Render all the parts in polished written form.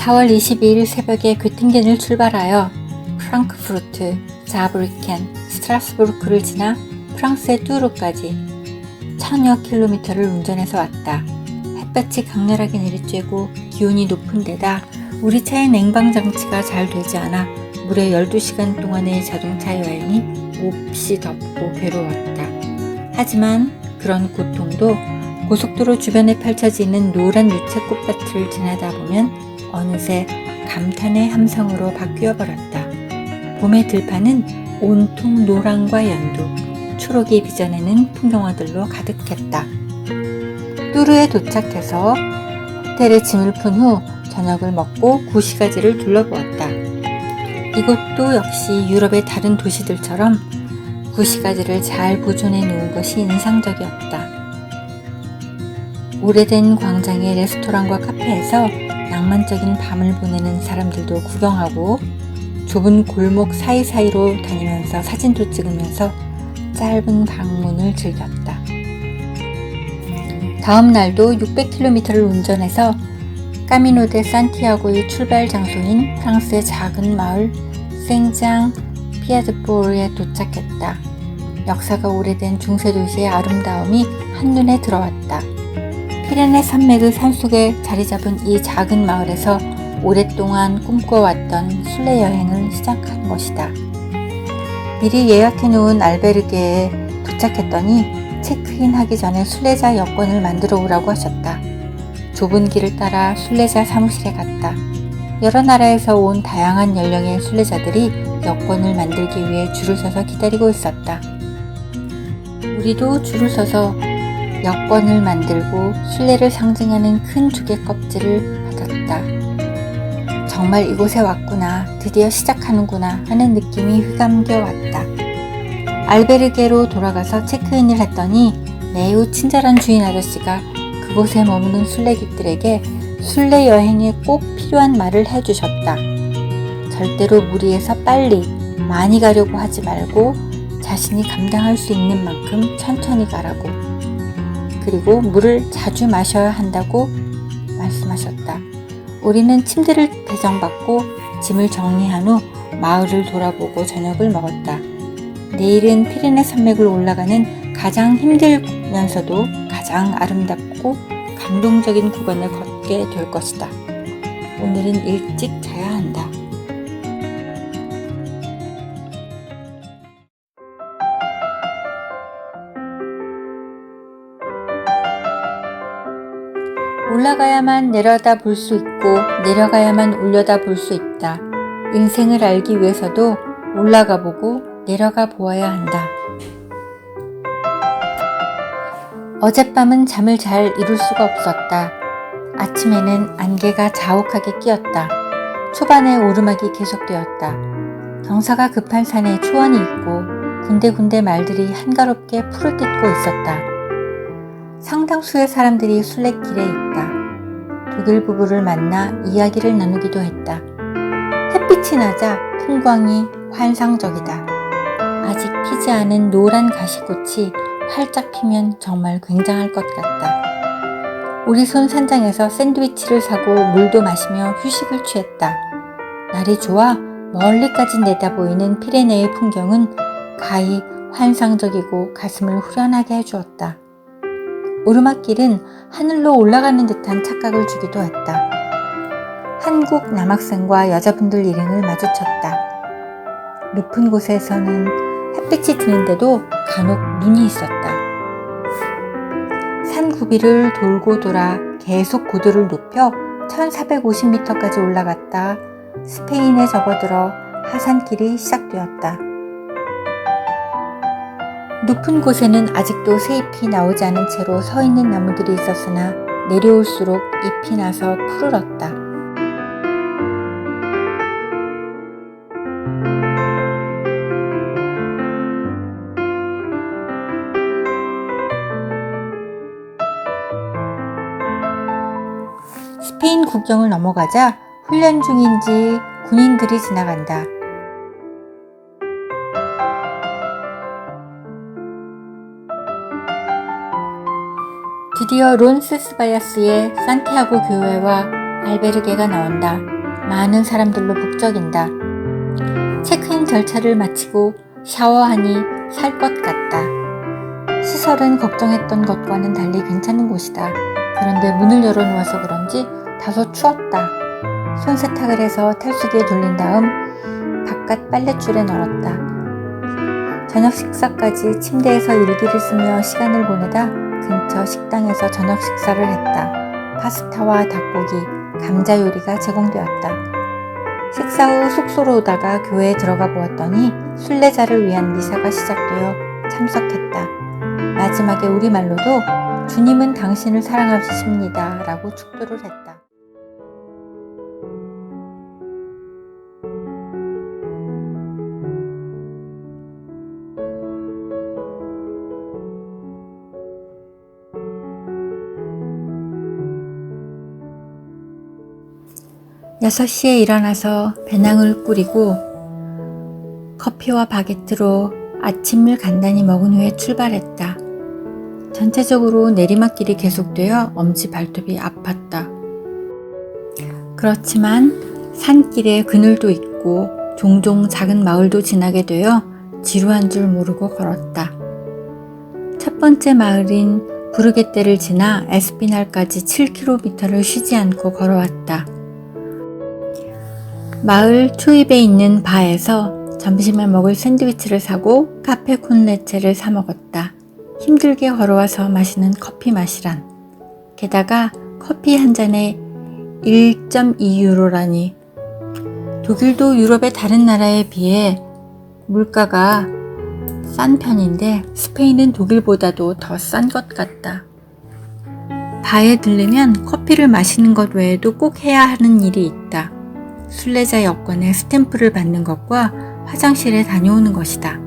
4월 22일 새벽에 괴팅겐을 출발하여 프랑크푸르트, 자브리켄, 스트라스부르크를 지나 프랑스의 뚜르까지 1000여 킬로미터를 운전해서 왔다. 햇볕이 강렬하게 내리쬐고 기온이 높은 데다 우리 차의 냉방장치가 잘 되지 않아 무려 12시간 동안의 자동차 여행이 몹시 덥고 괴로웠다. 하지만 그런 고통도 고속도로 주변에 펼쳐지는 노란 유채꽃밭을 지나다 보면 어느새 감탄의 함성으로 바뀌어버렸다. 봄의 들판은 온통 노랑과 연두, 초록이 빚어내는 풍경화들로 가득했다. 뚜르에 도착해서 호텔에 짐을 푼 후 저녁을 먹고 구시가지를 둘러보았다. 이곳도 역시 유럽의 다른 도시들처럼 구시가지를 잘 보존해 놓은 것이 인상적이었다. 오래된 광장의 레스토랑과 카페에서 낭만적인 밤을 보내는 사람들도 구경하고 좁은 골목 사이사이로 다니면서 사진도 찍으면서 짧은 방문을 즐겼다. 다음 날도 600km를 운전해서 까미노 데 산티아고의 출발 장소인 프랑스의 작은 마을 생장 피아드포르에 도착했다. 역사가 오래된 중세도시의 아름다움이 한눈에 들어왔다. 피레네 산맥의 산속에 자리잡은 이 작은 마을에서 오랫동안 꿈꿔왔던 순례 여행을 시작한 것이다. 미리 예약해놓은 알베르게에 도착했더니 체크인 하기 전에 순례자 여권을 만들어 오라고 하셨다. 좁은 길을 따라 순례자 사무실에 갔다. 여러 나라에서 온 다양한 연령의 순례자들이 여권을 만들기 위해 줄을 서서 기다리고 있었다. 우리도 줄을 서서 여권을 만들고 순례를 상징하는 큰 조개 껍질을 받았다. 정말 이곳에 왔구나, 드디어 시작하는구나 하는 느낌이 휘감겨 왔다. 알베르게로 돌아가서 체크인을 했더니 매우 친절한 주인 아저씨가 그곳에 머무는 순례객들에게 순례 여행에 꼭 필요한 말을 해주셨다. 절대로 무리해서 빨리, 많이 가려고 하지 말고 자신이 감당할 수 있는 만큼 천천히 가라고. 그리고 물을 자주 마셔야 한다고 말씀하셨다. 우리는 침대를 배정받고 짐을 정리한 후 마을을 돌아보고 저녁을 먹었다. 내일은 피레네 산맥을 올라가는 가장 힘들면서도 가장 아름답고 감동적인 구간을 걷게 될 것이다. 오늘은 일찍 자야 한다. 올라가야만 내려다 볼 수 있고 내려가야만 올려다 볼 수 있다. 인생을 알기 위해서도 올라가 보고 내려가 보아야 한다. 어젯밤은 잠을 잘 이룰 수가 없었다. 아침에는 안개가 자욱하게 끼었다. 초반에 오르막이 계속되었다. 경사가 급한 산에 초원이 있고 군데군데 말들이 한가롭게 풀을 뜯고 있었다. 상당수의 사람들이 순례길에 있다. 독일 부부를 만나 이야기를 나누기도 했다. 햇빛이 나자 풍광이 환상적이다. 아직 피지 않은 노란 가시꽃이 활짝 피면 정말 굉장할 것 같다. 우리 손 산장에서 샌드위치를 사고 물도 마시며 휴식을 취했다. 날이 좋아 멀리까지 내다보이는 피레네의 풍경은 가히 환상적이고 가슴을 후련하게 해주었다. 오르막길은 하늘로 올라가는 듯한 착각을 주기도 했다. 한국 남학생과 여자분들 일행을 마주쳤다. 높은 곳에서는 햇빛이 드는데도 간혹 눈이 있었다. 산 구비를 돌고 돌아 계속 고도를 높여 1450m까지 올라갔다 스페인에 접어들어 하산길이 시작되었다. 높은 곳에는 아직도 새잎이 나오지 않은 채로 서 있는 나무들이 있었으나 내려올수록 잎이 나서 푸르렀다. 스페인 국경을 넘어가자 훈련 중인지 군인들이 지나간다. 드디어 론세스바야스의 산티아고 교회와 알베르게가 나온다. 많은 사람들로 북적인다. 체크인 절차를 마치고 샤워하니 살 것 같다. 시설은 걱정했던 것과는 달리 괜찮은 곳이다. 그런데 문을 열어놓아서 그런지 다소 추웠다. 손세탁을 해서 탈수기에 돌린 다음 바깥 빨랫줄에 널었다. 저녁 식사까지 침대에서 일기를 쓰며 시간을 보내다 근처 식당에서 저녁 식사를 했다. 파스타와 닭고기, 감자 요리가 제공되었다. 식사 후 숙소로 오다가 교회에 들어가 보았더니 순례자를 위한 미사가 시작되어 참석했다. 마지막에 우리말로도 주님은 당신을 사랑하십니다 라고 축도를 했다. 여섯 시에 일어나서 배낭을 꾸리고 커피와 바게트로 아침을 간단히 먹은 후에 출발했다. 전체적으로 내리막길이 계속되어 엄지 발톱이 아팠다. 그렇지만 산길에 그늘도 있고 종종 작은 마을도 지나게 되어 지루한 줄 모르고 걸었다. 첫 번째 마을인 부르게떼를 지나 에스피날까지 7km를 쉬지 않고 걸어왔다. 마을 초입에 있는 바에서 점심에 먹을 샌드위치를 사고 카페 콘레체를 사 먹었다. 힘들게 걸어와서 마시는 커피 맛이란. 게다가 커피 한 잔에 1.2유로라니. 독일도 유럽의 다른 나라에 비해 물가가 싼 편인데 스페인은 독일보다도 더 싼 것 같다. 바에 들르면 커피를 마시는 것 외에도 꼭 해야 하는 일이 있다. 순례자 여권에 스탬프를 받는 것과 화장실에 다녀오는 것이다.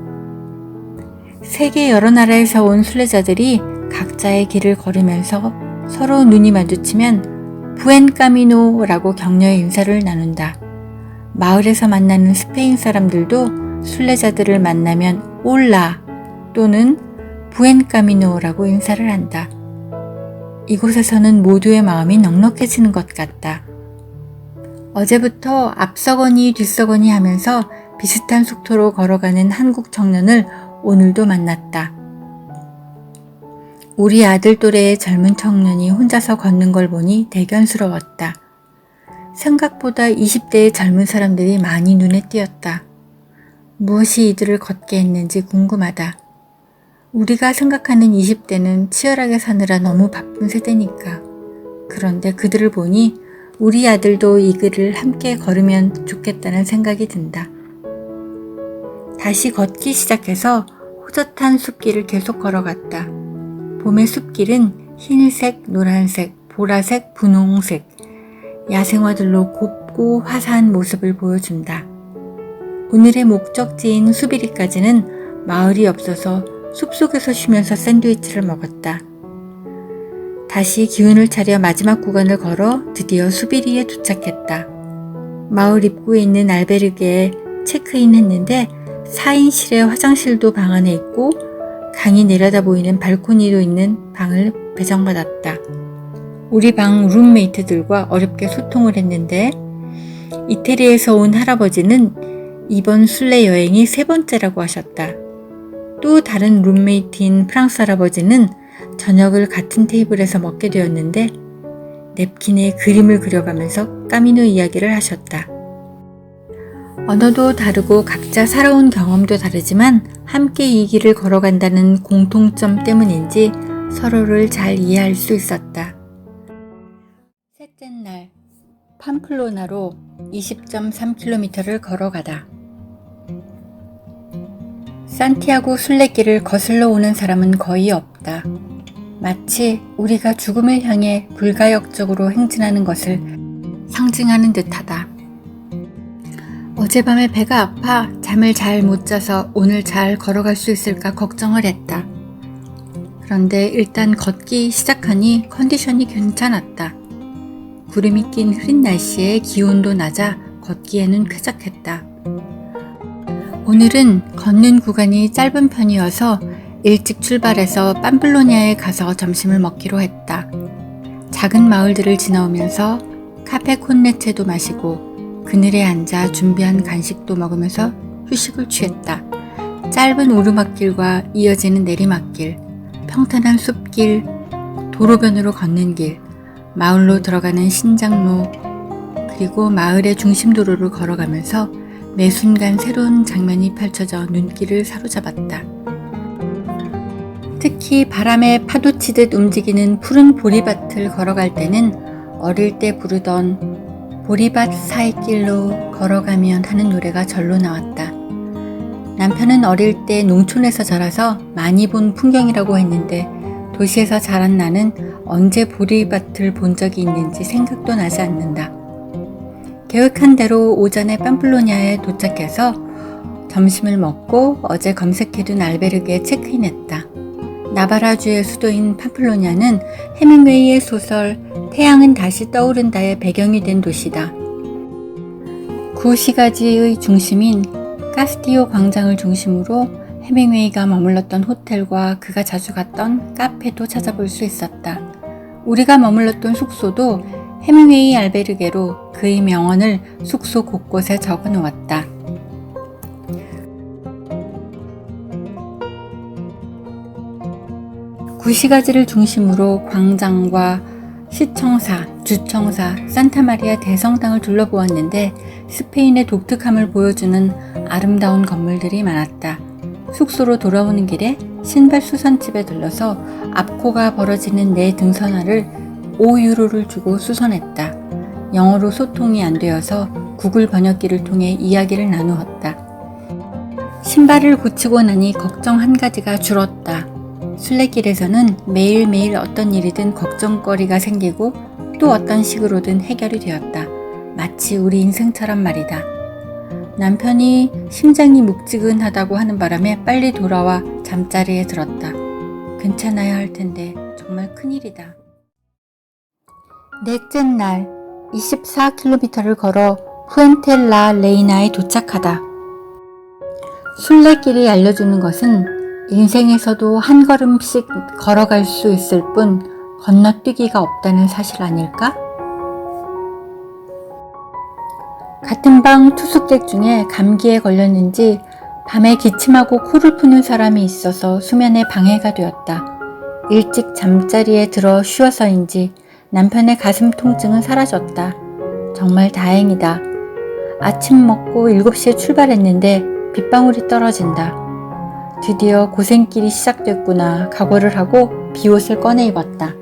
세계 여러 나라에서 온 순례자들이 각자의 길을 걸으면서 서로 눈이 마주치면 부엔 까미노라고 격려의 인사를 나눈다. 마을에서 만나는 스페인 사람들도 순례자들을 만나면 올라 또는 부엔 까미노라고 인사를 한다. 이곳에서는 모두의 마음이 넉넉해지는 것 같다. 어제부터 앞서거니 뒤서거니 하면서 비슷한 속도로 걸어가는 한국 청년을 오늘도 만났다. 우리 아들 또래의 젊은 청년이 혼자서 걷는 걸 보니 대견스러웠다. 생각보다 20대의 젊은 사람들이 많이 눈에 띄었다. 무엇이 이들을 걷게 했는지 궁금하다. 우리가 생각하는 20대는 치열하게 사느라 너무 바쁜 세대니까. 그런데 그들을 보니 우리 아들도 이 길을 함께 걸으면 좋겠다는 생각이 든다. 다시 걷기 시작해서 호젓한 숲길을 계속 걸어갔다. 봄의 숲길은 흰색, 노란색, 보라색, 분홍색, 야생화들로 곱고 화사한 모습을 보여준다. 오늘의 목적지인 수비리까지는 마을이 없어서 숲속에서 쉬면서 샌드위치를 먹었다. 다시 기운을 차려 마지막 구간을 걸어 드디어 수비리에 도착했다. 마을 입구에 있는 알베르게에 체크인 했는데 4인실의 화장실도 방 안에 있고 강이 내려다 보이는 발코니도 있는 방을 배정받았다. 우리 방 룸메이트들과 어렵게 소통을 했는데 이태리에서 온 할아버지는 이번 순례 여행이 3번째라고 하셨다. 또 다른 룸메이트인 프랑스 할아버지는 저녁을 같은 테이블에서 먹게 되었는데 냅킨에 그림을 그려가면서 까미노 이야기를 하셨다. 언어도 다르고 각자 살아온 경험도 다르지만 함께 이 길을 걸어간다는 공통점 때문인지 서로를 잘 이해할 수 있었다. 셋째 날, 팜플로나로 20.3km를 걸어가다. 산티아고 순례길을 거슬러 오는 사람은 거의 없다. 마치 우리가 죽음을 향해 불가역적으로 행진하는 것을 상징하는 듯하다. 어젯밤에 배가 아파 잠을 잘 못 자서 오늘 잘 걸어갈 수 있을까 걱정을 했다. 그런데 일단 걷기 시작하니 컨디션이 괜찮았다. 구름이 낀 흐린 날씨에 기온도 낮아 걷기에는 쾌적했다. 오늘은 걷는 구간이 짧은 편이어서 일찍 출발해서 팜플로냐에 가서 점심을 먹기로 했다. 작은 마을들을 지나오면서 카페 콘레체도 마시고 그늘에 앉아 준비한 간식도 먹으면서 휴식을 취했다. 짧은 오르막길과 이어지는 내리막길, 평탄한 숲길, 도로변으로 걷는 길, 마을로 들어가는 신장로, 그리고 마을의 중심도로를 걸어가면서 매 순간 새로운 장면이 펼쳐져 눈길을 사로잡았다. 특히 바람에 파도치듯 움직이는 푸른 보리밭을 걸어갈 때는 어릴 때 부르던 보리밭 사이길로 걸어가면 하는 노래가 절로 나왔다. 남편은 어릴 때 농촌에서 자라서 많이 본 풍경이라고 했는데 도시에서 자란 나는 언제 보리밭을 본 적이 있는지 생각도 나지 않는다. 계획한 대로 오전에 팜플로냐에 도착해서 점심을 먹고 어제 검색해둔 알베르게에 체크인했다. 나바라주의 수도인 팜플로냐는 헤밍웨이의 소설 태양은 다시 떠오른다의 배경이 된 도시다. 구시가지의 중심인 카스티오 광장을 중심으로 헤밍웨이가 머물렀던 호텔과 그가 자주 갔던 카페도 찾아볼 수 있었다. 우리가 머물렀던 숙소도 헤밍웨이 알베르게로 그의 명언을 숙소 곳곳에 적어 놓았다. 구시가지를 중심으로 광장과 시청사, 주청사, 산타마리아 대성당을 둘러보았는데 스페인의 독특함을 보여주는 아름다운 건물들이 많았다. 숙소로 돌아오는 길에 신발 수선집에 들러서 앞코가 벌어지는 내 등선화를 5유로를 주고 수선했다. 영어로 소통이 안 되어서 구글 번역기를 통해 이야기를 나누었다. 신발을 고치고 나니 걱정 한 가지가 줄었다. 순례길에서는 매일매일 어떤 일이든 걱정거리가 생기고 또 어떤 식으로든 해결이 되었다. 마치 우리 인생처럼 말이다. 남편이 심장이 묵지근하다고 하는 바람에 빨리 돌아와 잠자리에 들었다. 괜찮아야 할 텐데 정말 큰일이다. 넷째 날 24km를 걸어 푸엔텔라 레이나에 도착하다. 순례길이 알려주는 것은 인생에서도 한 걸음씩 걸어갈 수 있을 뿐 건너뛰기가 없다는 사실 아닐까? 같은 방 투숙객 중에 감기에 걸렸는지 밤에 기침하고 코를 푸는 사람이 있어서 수면에 방해가 되었다. 일찍 잠자리에 들어 쉬어서인지 남편의 가슴 통증은 사라졌다. 정말 다행이다. 아침 먹고 7시에 출발했는데 빗방울이 떨어진다. 드디어 고생길이 시작됐구나 각오를 하고 비옷을 꺼내 입었다.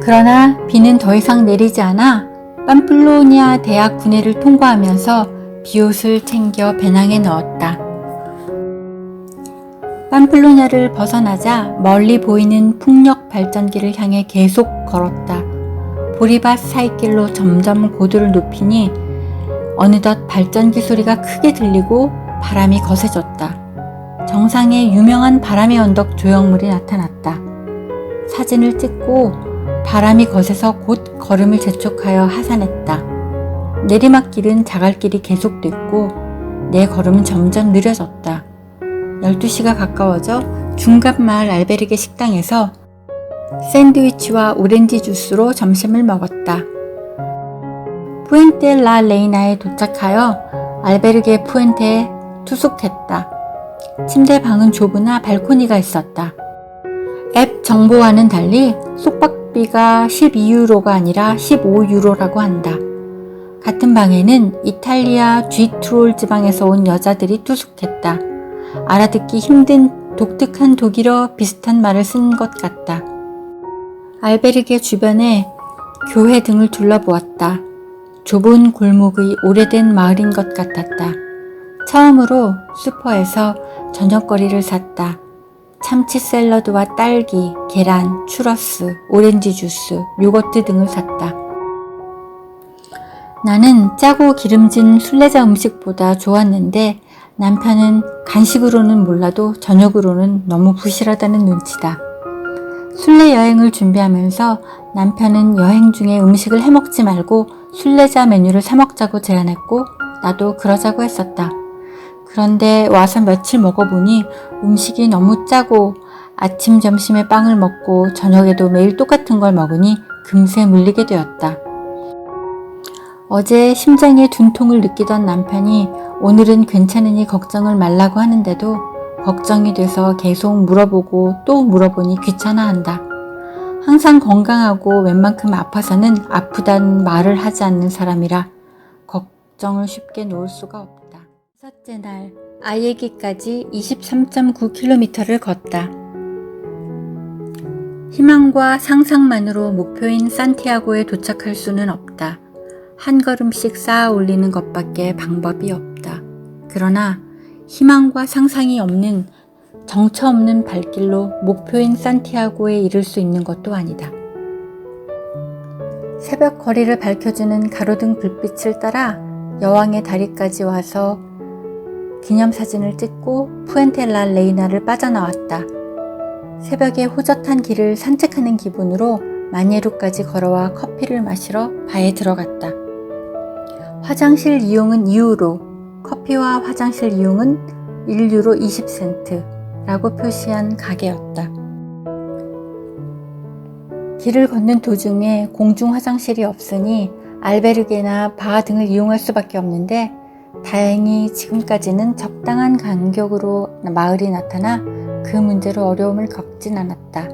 그러나 비는 더 이상 내리지 않아 팜플로냐 대학 군내를 통과하면서 비옷을 챙겨 배낭에 넣었다. 팜플로냐를 벗어나자 멀리 보이는 풍력 발전기를 향해 계속 걸었다. 보리밭 사이길로 점점 고도를 높이니 어느덧 발전기 소리가 크게 들리고 바람이 거세졌다. 정상에 유명한 바람의 언덕 조형물이 나타났다. 사진을 찍고 바람이 거세서 곧 걸음을 재촉하여 하산했다. 내리막길은 자갈길이 계속됐고 내 걸음은 점점 느려졌다. 12시가 가까워져 중간마을 알베르게 식당에서 샌드위치와 오렌지 주스로 점심을 먹었다. 푸엔테 라 레이나에 도착하여 알베르게 푸엔테에 투숙했다. 침대 방은 좁으나 발코니가 있었다. 앱 정보와는 달리 숙박비가 12유로가 아니라 15유로라고 한다. 같은 방에는 이탈리아 뒤트롤 지방에서 온 여자들이 투숙했다. 알아듣기 힘든 독특한 독일어 비슷한 말을 쓴 것 같다. 알베르게 주변에 교회 등을 둘러보았다. 좁은 골목의 오래된 마을인 것 같았다. 처음으로 슈퍼에서 저녁거리를 샀다. 참치 샐러드와 딸기, 계란, 추러스, 오렌지 주스, 요거트 등을 샀다. 나는 짜고 기름진 순례자 음식보다 좋았는데 남편은 간식으로는 몰라도 저녁으로는 너무 부실하다는 눈치다. 순례 여행을 준비하면서 남편은 여행 중에 음식을 해먹지 말고 순례자 메뉴를 사먹자고 제안했고 나도 그러자고 했었다. 그런데 와서 며칠 먹어보니 음식이 너무 짜고 아침 점심에 빵을 먹고 저녁에도 매일 똑같은 걸 먹으니 금세 물리게 되었다. 어제 심장에 둔통을 느끼던 남편이 오늘은 괜찮으니 걱정을 말라고 하는데도 걱정이 돼서 계속 물어보고 또 물어보니 귀찮아한다. 항상 건강하고 웬만큼 아파서는 아프다는 말을 하지 않는 사람이라 걱정을 쉽게 놓을 수가 없다. 첫째 날, 아예기까지 23.9km를 걷다. 희망과 상상만으로 목표인 산티아고에 도착할 수는 없다. 한 걸음씩 쌓아 올리는 것밖에 방법이 없다. 그러나 희망과 상상이 없는 정처 없는 발길로 목표인 산티아고에 이를 수 있는 것도 아니다. 새벽 거리를 밝혀주는 가로등 불빛을 따라 여왕의 다리까지 와서 기념사진을 찍고 푸엔텔라 레이나를 빠져나왔다. 새벽에 호젓한 길을 산책하는 기분으로 마nie루까지 걸어와 커피를 마시러 바에 들어갔다. 화장실 이용은 2유로, 커피와 화장실 이용은 1유로 20센트라고 표시한 가게였다. 길을 걷는 도중에 공중 화장실이 없으니 알베르게나 바 등을 이용할 수밖에 없는데 다행히 지금까지는 적당한 간격으로 마을이 나타나 그 문제로 어려움을 겪진 않았다.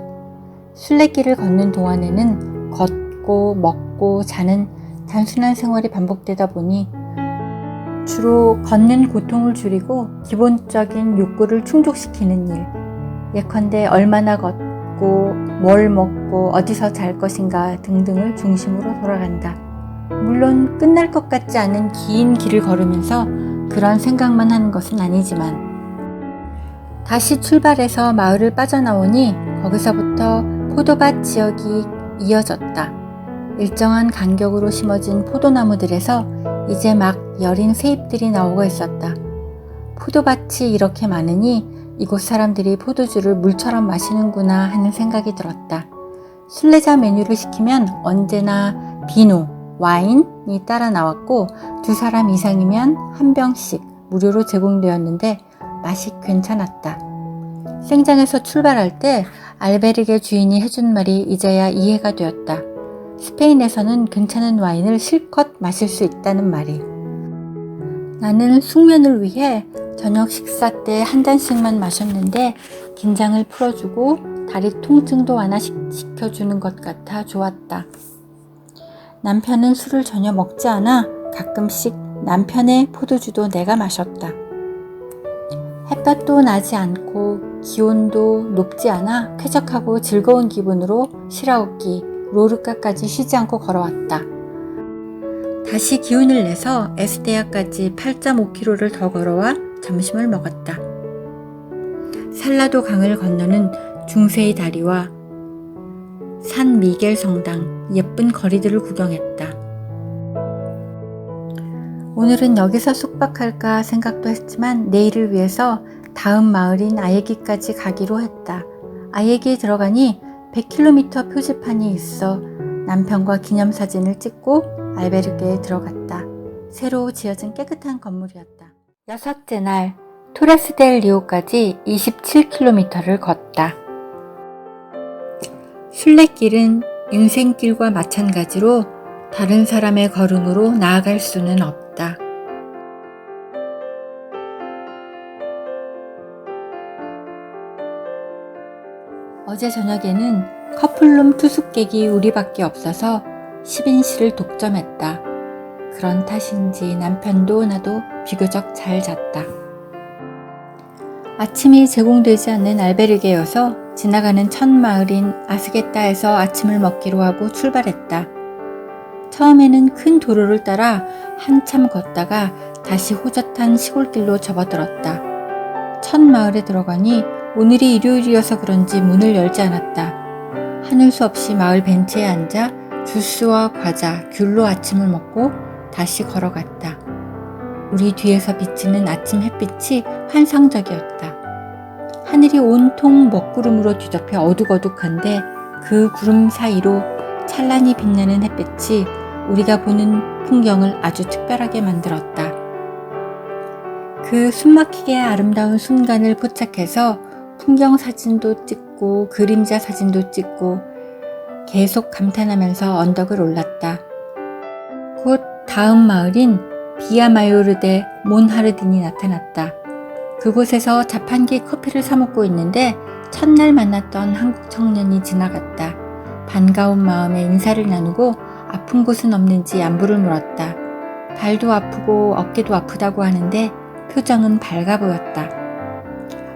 순례길을 걷는 동안에는 걷고 먹고 자는 단순한 생활이 반복되다 보니 주로 걷는 고통을 줄이고 기본적인 욕구를 충족시키는 일, 예컨대 얼마나 걷고 뭘 먹고 어디서 잘 것인가 등등을 중심으로 돌아간다. 물론 끝날 것 같지 않은 긴 길을 걸으면서 그런 생각만 하는 것은 아니지만 다시 출발해서 마을을 빠져나오니 거기서부터 포도밭 지역이 이어졌다. 일정한 간격으로 심어진 포도나무들에서 이제 막 여린 새잎들이 나오고 있었다. 포도밭이 이렇게 많으니 이곳 사람들이 포도주를 물처럼 마시는구나 하는 생각이 들었다. 순례자 메뉴를 시키면 언제나 비누, 와인이 따라 나왔고 2사람 이상이면 한 병씩 무료로 제공되었는데 맛이 괜찮았다. 생장에서 출발할 때 알베르게 주인이 해준 말이 이제야 이해가 되었다. 스페인에서는 괜찮은 와인을 실컷 마실 수 있다는 말이. 나는 숙면을 위해 저녁 식사 때 한 잔씩만 마셨는데 긴장을 풀어주고 다리 통증도 완화시켜주는 것 같아 좋았다. 남편은 술을 전혀 먹지 않아 가끔씩 남편의 포도주도 내가 마셨다. 햇볕도 나지 않고 기온도 높지 않아 쾌적하고 즐거운 기분으로 시라우키, 로르카까지 쉬지 않고 걸어왔다. 다시 기운을 내서 에스테아까지 8.5km를 더 걸어와 점심을 먹었다. 살라도 강을 건너는 중세의 다리와 산 미겔 성당, 예쁜 거리들을 구경했다. 오늘은 여기서 숙박할까 생각도 했지만 내일을 위해서 다음 마을인 아예기까지 가기로 했다. 아예기에 들어가니 100km 표지판이 있어 남편과 기념사진을 찍고 알베르게에 들어갔다. 새로 지어진 깨끗한 건물이었다. 여섯째 날, 토레스 델 리오까지 27km를 걷다. 순례길은 인생길과 마찬가지로 다른 사람의 걸음으로 나아갈 수는 없다. 어제 저녁에는 커플룸 투숙객이 우리밖에 없어서 10인실을 독점했다. 그런 탓인지 남편도 나도 비교적 잘 잤다. 아침이 제공되지 않는 알베르게여서 지나가는 첫 마을인 아스게타에서 아침을 먹기로 하고 출발했다. 처음에는 큰 도로를 따라 한참 걷다가 다시 호젓한 시골길로 접어들었다. 첫 마을에 들어가니 오늘이 일요일이어서 그런지 문을 열지 않았다. 하늘 수 없이 마을 벤치에 앉아 주스와 과자, 귤로 아침을 먹고 다시 걸어갔다. 우리 뒤에서 비치는 아침 햇빛이 환상적이었다. 하늘이 온통 먹구름으로 뒤덮여 어둑어둑한데 그 구름 사이로 찬란히 빛나는 햇빛이 우리가 보는 풍경을 아주 특별하게 만들었다. 그 숨막히게 아름다운 순간을 포착해서 풍경 사진도 찍고 그림자 사진도 찍고 계속 감탄하면서 언덕을 올랐다. 곧 다음 마을인 비아마요르데 몬하르딘이 나타났다. 그곳에서 자판기 커피를 사 먹고 있는데 첫날 만났던 한국 청년이 지나갔다. 반가운 마음에 인사를 나누고 아픈 곳은 없는지 안부를 물었다. 발도 아프고 어깨도 아프다고 하는데 표정은 밝아 보였다.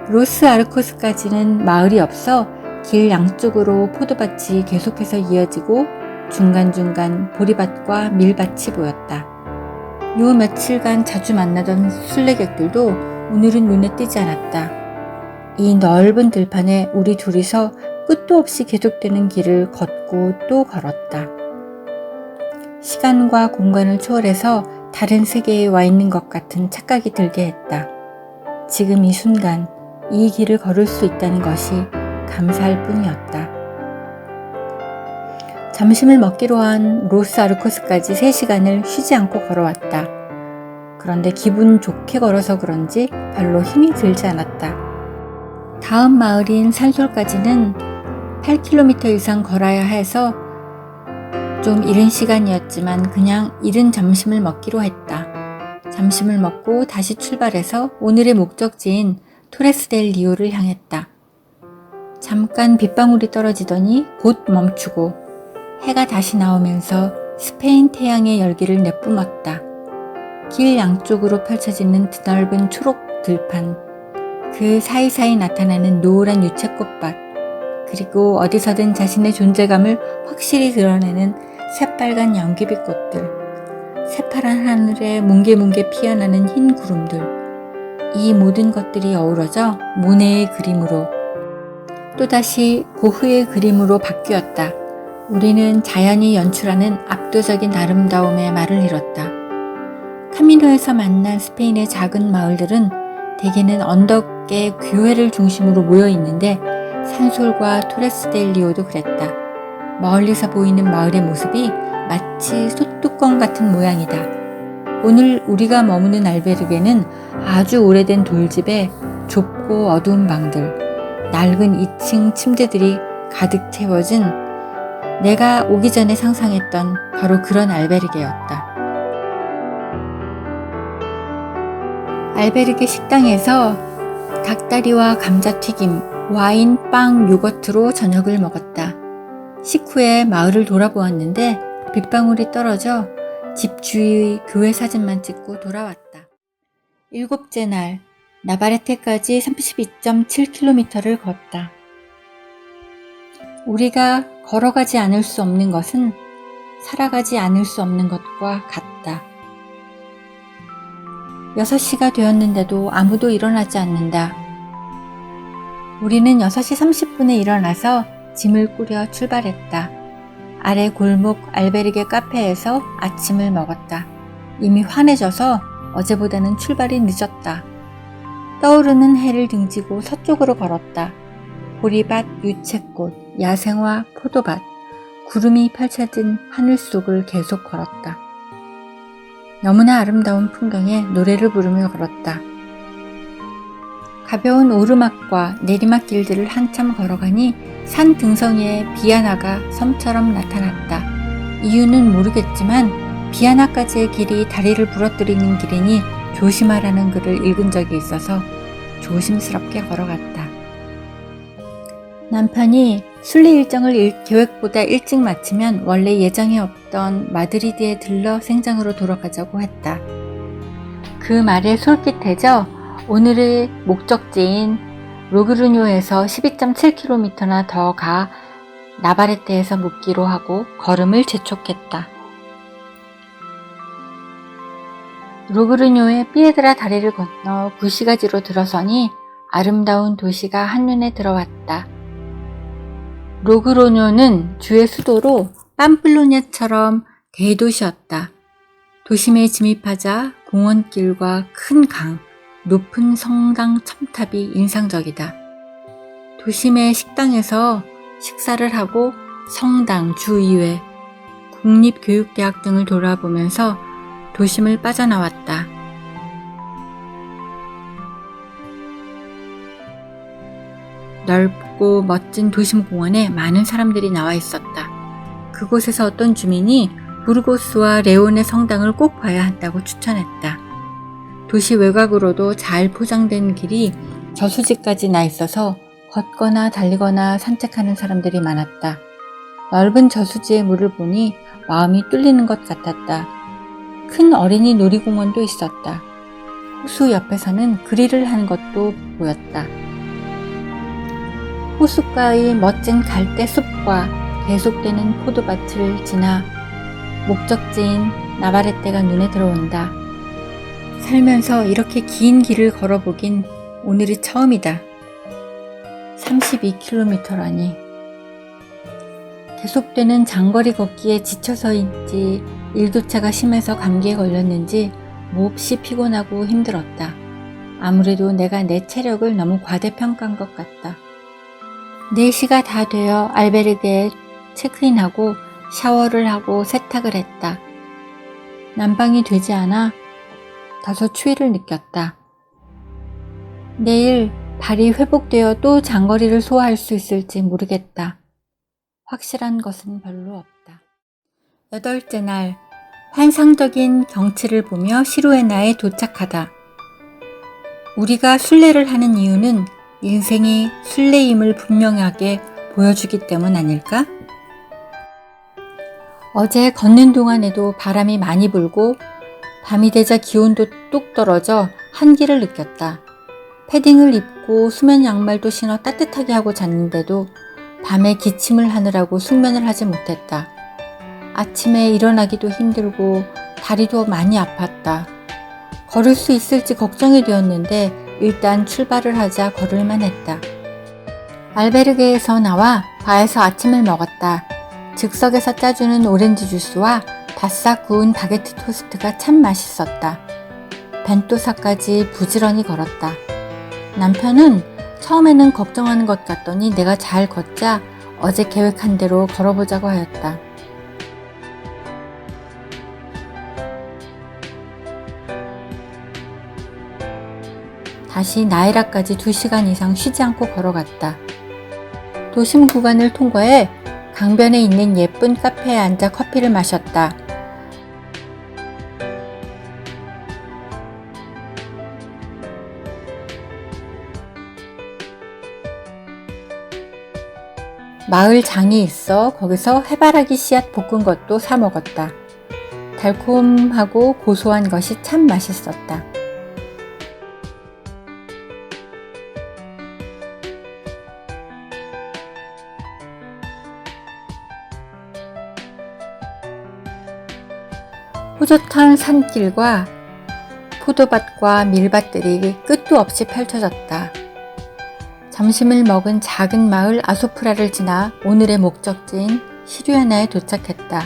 로스 아르코스까지는 마을이 없어 길 양쪽으로 포도밭이 계속해서 이어지고 중간중간 보리밭과 밀밭이 보였다. 요 며칠간 자주 만나던 순례객들도 오늘은 눈에 띄지 않았다. 이 넓은 들판에 우리 둘이서 끝도 없이 계속되는 길을 걷고 또 걸었다. 시간과 공간을 초월해서 다른 세계에 와 있는 것 같은 착각이 들게 했다. 지금 이 순간 이 길을 걸을 수 있다는 것이 감사할 뿐이었다. 점심을 먹기로 한 로스 아르코스까지 3시간을 쉬지 않고 걸어왔다. 그런데 기분 좋게 걸어서 그런지 별로 힘이 들지 않았다. 다음 마을인 산솔까지는 8km 이상 걸어야 해서 좀 이른 시간이었지만 그냥 이른 점심을 먹기로 했다. 점심을 먹고 다시 출발해서 오늘의 목적지인 토레스델 리오를 향했다. 잠깐 빗방울이 떨어지더니 곧 멈추고 해가 다시 나오면서 스페인 태양의 열기를 내뿜었다. 길 양쪽으로 펼쳐지는 드넓은 초록 들판, 그 사이사이 나타나는 노란 유채꽃밭, 그리고 어디서든 자신의 존재감을 확실히 드러내는 새빨간 연기빛 꽃들, 새파란 하늘에 뭉게뭉게 피어나는 흰 구름들, 이 모든 것들이 어우러져 모네의 그림으로 또다시 고흐의 그림으로 바뀌었다. 우리는 자연이 연출하는 압도적인 아름다움의 말을 잃었다. 카미노에서 만난 스페인의 작은 마을들은 대개는 언덕의 교회를 중심으로 모여 있는데 산솔과 토레스델리오도 그랬다. 멀리서 보이는 마을의 모습이 마치 소뚜껑 같은 모양이다. 오늘 우리가 머무는 알베르게는 아주 오래된 돌집에 좁고 어두운 방들, 낡은 2층 침대들이 가득 채워진 내가 오기 전에 상상했던 바로 그런 알베르게였다. 알베르게 식당에서 닭다리와 감자튀김, 와인, 빵, 요거트로 저녁을 먹었다. 식후에 마을을 돌아보았는데 빗방울이 떨어져 집 주위 교회 사진만 찍고 돌아왔다. 7째 날, 나바레테까지 32.7km를 걷다. 우리가 걸어가지 않을 수 없는 것은 살아가지 않을 수 없는 것과 같다. 6시가 되었는데도 아무도 일어나지 않는다. 우리는 6시 30분에 일어나서 짐을 꾸려 출발했다. 아래 골목 알베르게 카페에서 아침을 먹었다. 이미 환해져서 어제보다는 출발이 늦었다. 떠오르는 해를 등지고 서쪽으로 걸었다. 보리밭, 유채꽃, 야생화, 포도밭, 구름이 펼쳐진 하늘 속을 계속 걸었다. 너무나 아름다운 풍경에 노래를 부르며 걸었다. 가벼운 오르막과 내리막길들을 한참 걸어가니 산 등성이에 비아나가 섬처럼 나타났다. 이유는 모르겠지만 비아나까지의 길이 다리를 부러뜨리는 길이니 조심하라는 글을 읽은 적이 있어서 조심스럽게 걸어갔다. 남편이 순례 일정을 계획보다 일찍 마치면 원래 예정에 없던 마드리드에 들러 생장으로 돌아가자고 했다. 그 말에 솔깃해져 오늘의 목적지인 로그르뇨에서 12.7km나 더 가 나바레테에서 묵기로 하고 걸음을 재촉했다. 로그르뇨의 피에드라 다리를 건너 구시가지로 들어서니 아름다운 도시가 한눈에 들어왔다. 로그로뇨는 주의 수도로 팜플로냐처럼 대도시였다. 도심에 진입하자 공원길과 큰 강, 높은 성당 첨탑이 인상적이다. 도심의 식당에서 식사를 하고 성당, 주의회, 국립교육대학 등을 돌아보면서 도심을 빠져나왔다. 넓고 멋진 도심 공원에 많은 사람들이 나와 있었다. 그곳에서 어떤 주민이 부르고스와 레온의 성당을 꼭 봐야 한다고 추천했다. 도시 외곽으로도 잘 포장된 길이 저수지까지 나 있어서 걷거나 달리거나 산책하는 사람들이 많았다. 넓은 저수지의 물을 보니 마음이 뚫리는 것 같았다. 큰 어린이 놀이공원도 있었다. 호수 옆에서는 그릴을 하는 것도 보였다. 호숫가의 멋진 갈대 숲과 계속되는 포도밭을 지나 목적지인 나바레떼가 눈에 들어온다. 살면서 이렇게 긴 길을 걸어보긴 오늘이 처음이다. 32km라니. 계속되는 장거리 걷기에 지쳐서인지 일교차가 심해서 감기에 걸렸는지 몹시 피곤하고 힘들었다. 아무래도 내가 내 체력을 너무 과대평가한 것 같다. 4시가 다 되어 알베르게에 체크인하고 샤워를 하고 세탁을 했다. 난방이 되지 않아 다소 추위를 느꼈다. 내일 발이 회복되어 또 장거리를 소화할 수 있을지 모르겠다. 확실한 것은 별로 없다. 8째 날, 환상적인 경치를 보며 시루에나에 도착하다. 우리가 순례를 하는 이유는 인생이 순례임을 분명하게 보여주기 때문 아닐까? 어제 걷는 동안에도 바람이 많이 불고 밤이 되자 기온도 뚝 떨어져 한기를 느꼈다. 패딩을 입고 수면 양말도 신어 따뜻하게 하고 잤는데도 밤에 기침을 하느라고 숙면을 하지 못했다. 아침에 일어나기도 힘들고 다리도 많이 아팠다. 걸을 수 있을지 걱정이 되었는데 일단 출발을 하자 걸을만 했다. 알베르게에서 나와 바에서 아침을 먹었다. 즉석에서 짜주는 오렌지 주스와 바싹 구운 바게트 토스트가 참 맛있었다. 벤토사까지 부지런히 걸었다. 남편은 처음에는 걱정하는 것 같더니 내가 잘 걷자 어제 계획한 대로 걸어보자고 하였다. 다시 나에라까지 2시간 이상 쉬지 않고 걸어갔다. 도심 구간을 통과해 강변에 있는 예쁜 카페에 앉아 커피를 마셨다. 마을 장이 있어 거기서 해바라기 씨앗 볶은 것도 사 먹었다. 달콤하고 고소한 것이 참 맛있었다. 호젓한 산길과 포도밭과 밀밭들이 끝도 없이 펼쳐졌다. 점심을 먹은 작은 마을 아소프라를 지나 오늘의 목적지인 시류에나에 도착했다.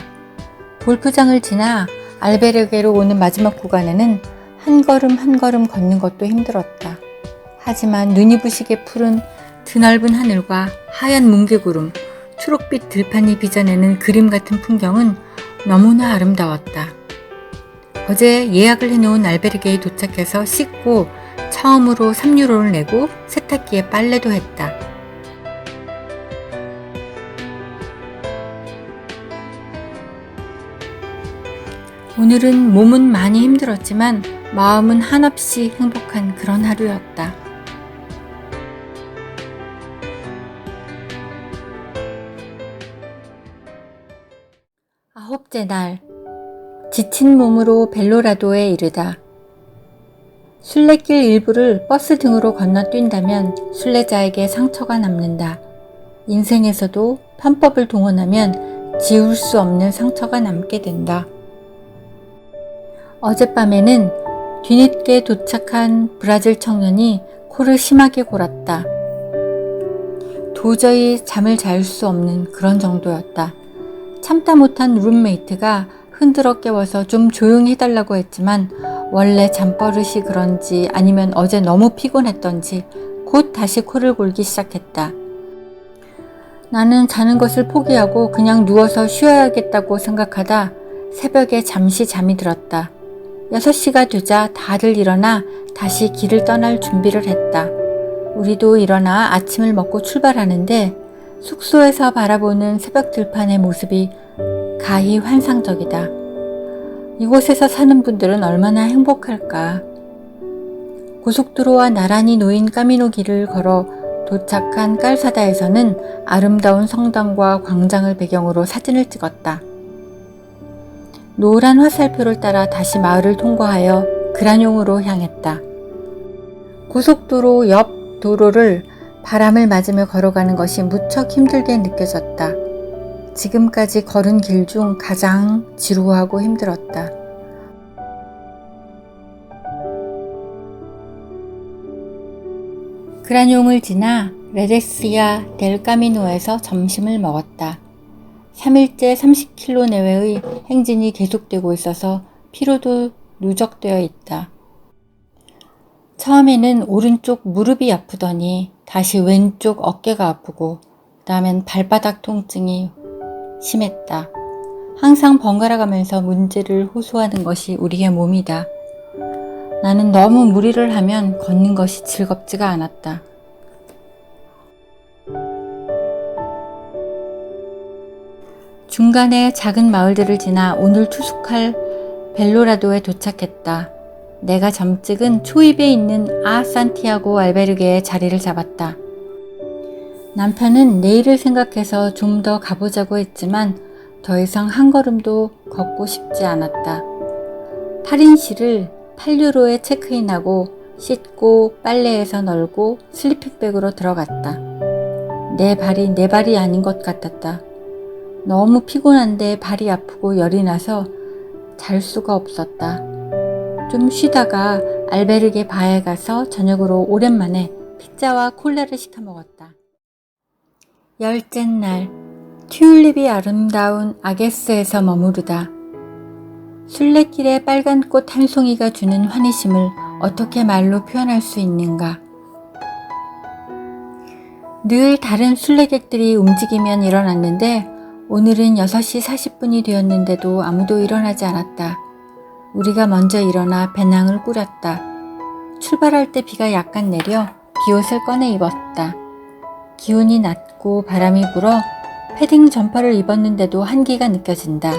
골프장을 지나 알베르게로 오는 마지막 구간에는 한 걸음 한 걸음 걷는 것도 힘들었다. 하지만 눈이 부시게 푸른 드넓은 하늘과 하얀 뭉게구름, 초록빛 들판이 빚어내는 그림 같은 풍경은 너무나 아름다웠다. 어제 예약을 해놓은 알베르게에 도착해서 씻고 처음으로 3유로를 내고 세탁기에 빨래도 했다. 오늘은 몸은 많이 힘들었지만 마음은 한없이 행복한 그런 하루였다. 9째 날, 지친 몸으로 벨로라도에 이르다. 순례길 일부를 버스 등으로 건너뛴다면 순례자에게 상처가 남는다. 인생에서도 편법을 동원하면 지울 수 없는 상처가 남게 된다. 어젯밤에는 뒤늦게 도착한 브라질 청년이 코를 심하게 골았다. 도저히 잠을 잘 수 없는 그런 정도였다. 참다 못한 룸메이트가 흔들어 깨워서 좀 조용히 해달라고 했지만 원래 잠버릇이 그런지 아니면 어제 너무 피곤했던지 곧 다시 코를 골기 시작했다. 나는 자는 것을 포기하고 그냥 누워서 쉬어야겠다고 생각하다 새벽에 잠시 잠이 들었다. 6시가 되자 다들 일어나 다시 길을 떠날 준비를 했다. 우리도 일어나 아침을 먹고 출발하는데 숙소에서 바라보는 새벽 들판의 모습이 가히 환상적이다. 이곳에서 사는 분들은 얼마나 행복할까. 고속도로와 나란히 놓인 까미노 길을 걸어 도착한 깔사다에서는 아름다운 성당과 광장을 배경으로 사진을 찍었다. 노란 화살표를 따라 다시 마을을 통과하여 그라뇽으로 향했다. 고속도로 옆 도로를 바람을 맞으며 걸어가는 것이 무척 힘들게 느껴졌다. 지금까지 걸은 길 중 가장 지루하고 힘들었다. 그라뇽을 지나 레데시아 델 까미노에서 점심을 먹었다. 3일째 30km 내외의 행진이 계속되고 있어서 피로도 누적되어 있다. 처음에는 오른쪽 무릎이 아프더니 다시 왼쪽 어깨가 아프고 그다음엔 발바닥 통증이 심했다. 항상 번갈아 가면서 문제를 호소하는 것이 우리의 몸이다. 나는 너무 무리를 하면 걷는 것이 즐겁지가 않았다. 중간에 작은 마을들을 지나 오늘 투숙할 벨로라도에 도착했다. 내가 점찍은 초입에 있는 산티아고 알베르게에 자리를 잡았다. 남편은 내일을 생각해서 좀 더 가보자고 했지만 더 이상 한 걸음도 걷고 싶지 않았다. 8인실을 8유로에 체크인하고 씻고 빨래해서 널고 슬리핑백으로 들어갔다. 내 발이 아닌 것 같았다. 너무 피곤한데 발이 아프고 열이 나서 잘 수가 없었다. 좀 쉬다가 알베르게 바에 가서 저녁으로 오랜만에 피자와 콜라를 시켜 먹었다. 열째 날, 튤립이 아름다운 아게스에서 머무르다. 순례길에 빨간 꽃 한 송이가 주는 환희심을 어떻게 말로 표현할 수 있는가. 늘 다른 순례객들이 움직이면 일어났는데 오늘은 6시 40분이 되었는데도 아무도 일어나지 않았다. 우리가 먼저 일어나 배낭을 꾸렸다. 출발할 때 비가 약간 내려 비옷을 꺼내 입었다. 기온이 낮고 바람이 불어 패딩 점퍼를 입었는데도 한기가 느껴진다.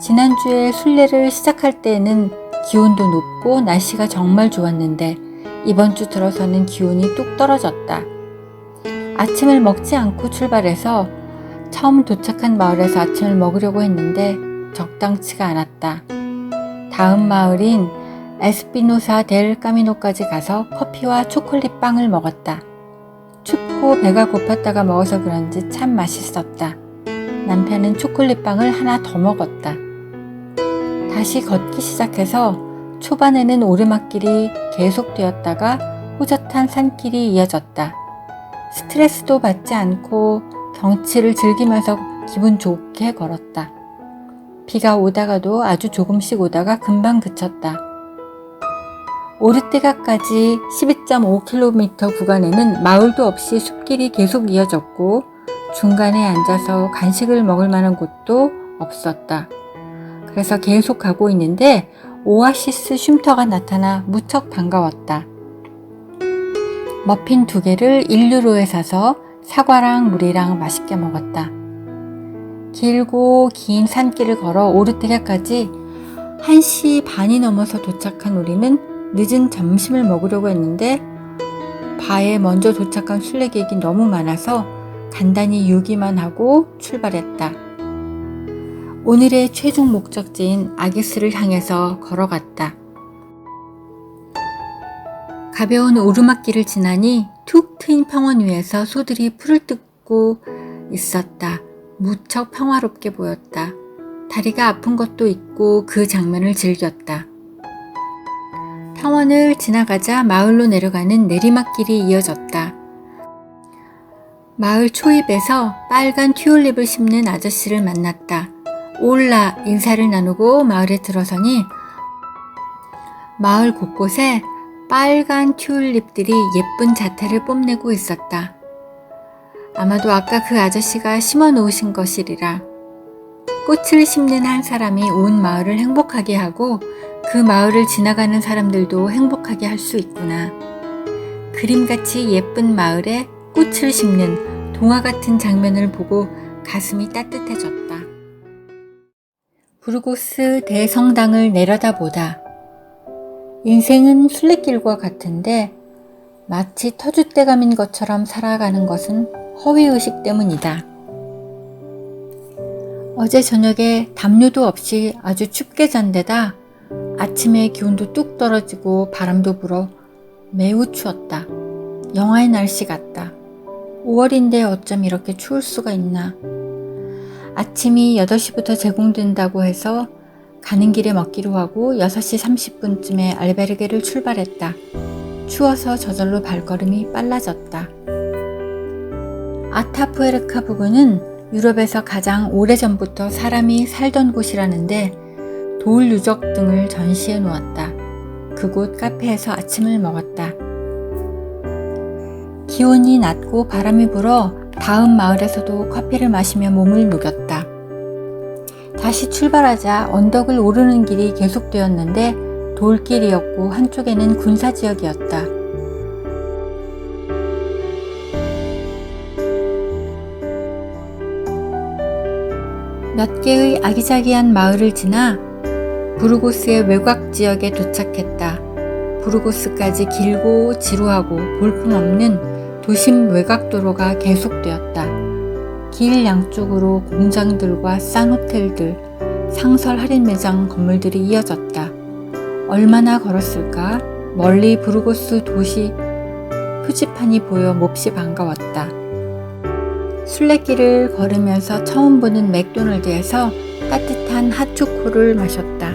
지난주에 순례를 시작할 때에는 기온도 높고 날씨가 정말 좋았는데 이번 주 들어서는 기온이 뚝 떨어졌다. 아침을 먹지 않고 출발해서 처음 도착한 마을에서 아침을 먹으려고 했는데 적당치가 않았다. 다음 마을인 에스피노사 델 까미노까지 가서 커피와 초콜릿 빵을 먹었다. 춥고 배가 고팠다가 먹어서 그런지 참 맛있었다. 남편은 초콜릿 빵을 하나 더 먹었다. 다시 걷기 시작해서 초반에는 오르막길이 계속되었다가 호젓한 산길이 이어졌다. 스트레스도 받지 않고 경치를 즐기면서 기분 좋게 걸었다. 비가 오다가도 아주 조금씩 오다가 금방 그쳤다. 오르테가까지 12.5km 구간에는 마을도 없이 숲길이 계속 이어졌고 중간에 앉아서 간식을 먹을 만한 곳도 없었다. 그래서 계속 가고 있는데 오아시스 쉼터가 나타나 무척 반가웠다. 머핀 2개를 1유로에 사서 사과랑 물이랑 맛있게 먹었다. 길고 긴 산길을 걸어 오르테가까지 1시 반이 넘어서 도착한 우리는 늦은 점심을 먹으려고 했는데 바에 먼저 도착한 순례객이 너무 많아서 간단히 유기만 하고 출발했다. 오늘의 최종 목적지인 아게스를 향해서 걸어갔다. 가벼운 오르막길을 지나니 툭 트인 평원 위에서 소들이 풀을 뜯고 있었다. 무척 평화롭게 보였다. 다리가 아픈 것도 있고 그 장면을 즐겼다. 평원을 지나가자 마을로 내려가는 내리막길이 이어졌다. 마을 초입에서 빨간 튤립을 심는 아저씨를 만났다. 올라 인사를 나누고 마을에 들어서니 마을 곳곳에 빨간 튤립들이 예쁜 자태를 뽐내고 있었다. 아마도 아까 그 아저씨가 심어 놓으신 것이리라. 꽃을 심는 한 사람이 온 마을을 행복하게 하고 그 마을을 지나가는 사람들도 행복하게 할 수 있구나. 그림같이 예쁜 마을에 꽃을 심는 동화 같은 장면을 보고 가슴이 따뜻해졌다. 부르고스 대성당을 내려다보다. 인생은 순례길과 같은데 마치 터줏대감인 것처럼 살아가는 것은 허위의식 때문이다. 어제 저녁에 담요도 없이 아주 춥게 잔 데다 아침에 기온도 뚝 떨어지고 바람도 불어 매우 추웠다. 영하의 날씨 같다. 5월인데 어쩜 이렇게 추울 수가 있나. 아침이 8시부터 제공된다고 해서 가는 길에 먹기로 하고 6시 30분쯤에 알베르게를 출발했다. 추워서 저절로 발걸음이 빨라졌다. 아타푸에르카 부근은 유럽에서 가장 오래전부터 사람이 살던 곳이라는데 돌 유적 등을 전시해 놓았다. 그곳 카페에서 아침을 먹었다. 기온이 낮고 바람이 불어 다음 마을에서도 커피를 마시며 몸을 녹였다. 다시 출발하자 언덕을 오르는 길이 계속되었는데 돌길이었고 한쪽에는 군사지역이었다. 몇 개의 아기자기한 마을을 지나 부르고스의 외곽 지역에 도착했다. 부르고스까지 길고 지루하고 볼품없는 도심 외곽도로가 계속되었다. 길 양쪽으로 공장들과 싼 호텔들, 상설 할인 매장 건물들이 이어졌다. 얼마나 걸었을까? 멀리 부르고스 도시 표지판이 보여 몹시 반가웠다. 순례길을 걸으면서 처음 보는 맥도날드에서 따뜻한 핫초코를 마셨다.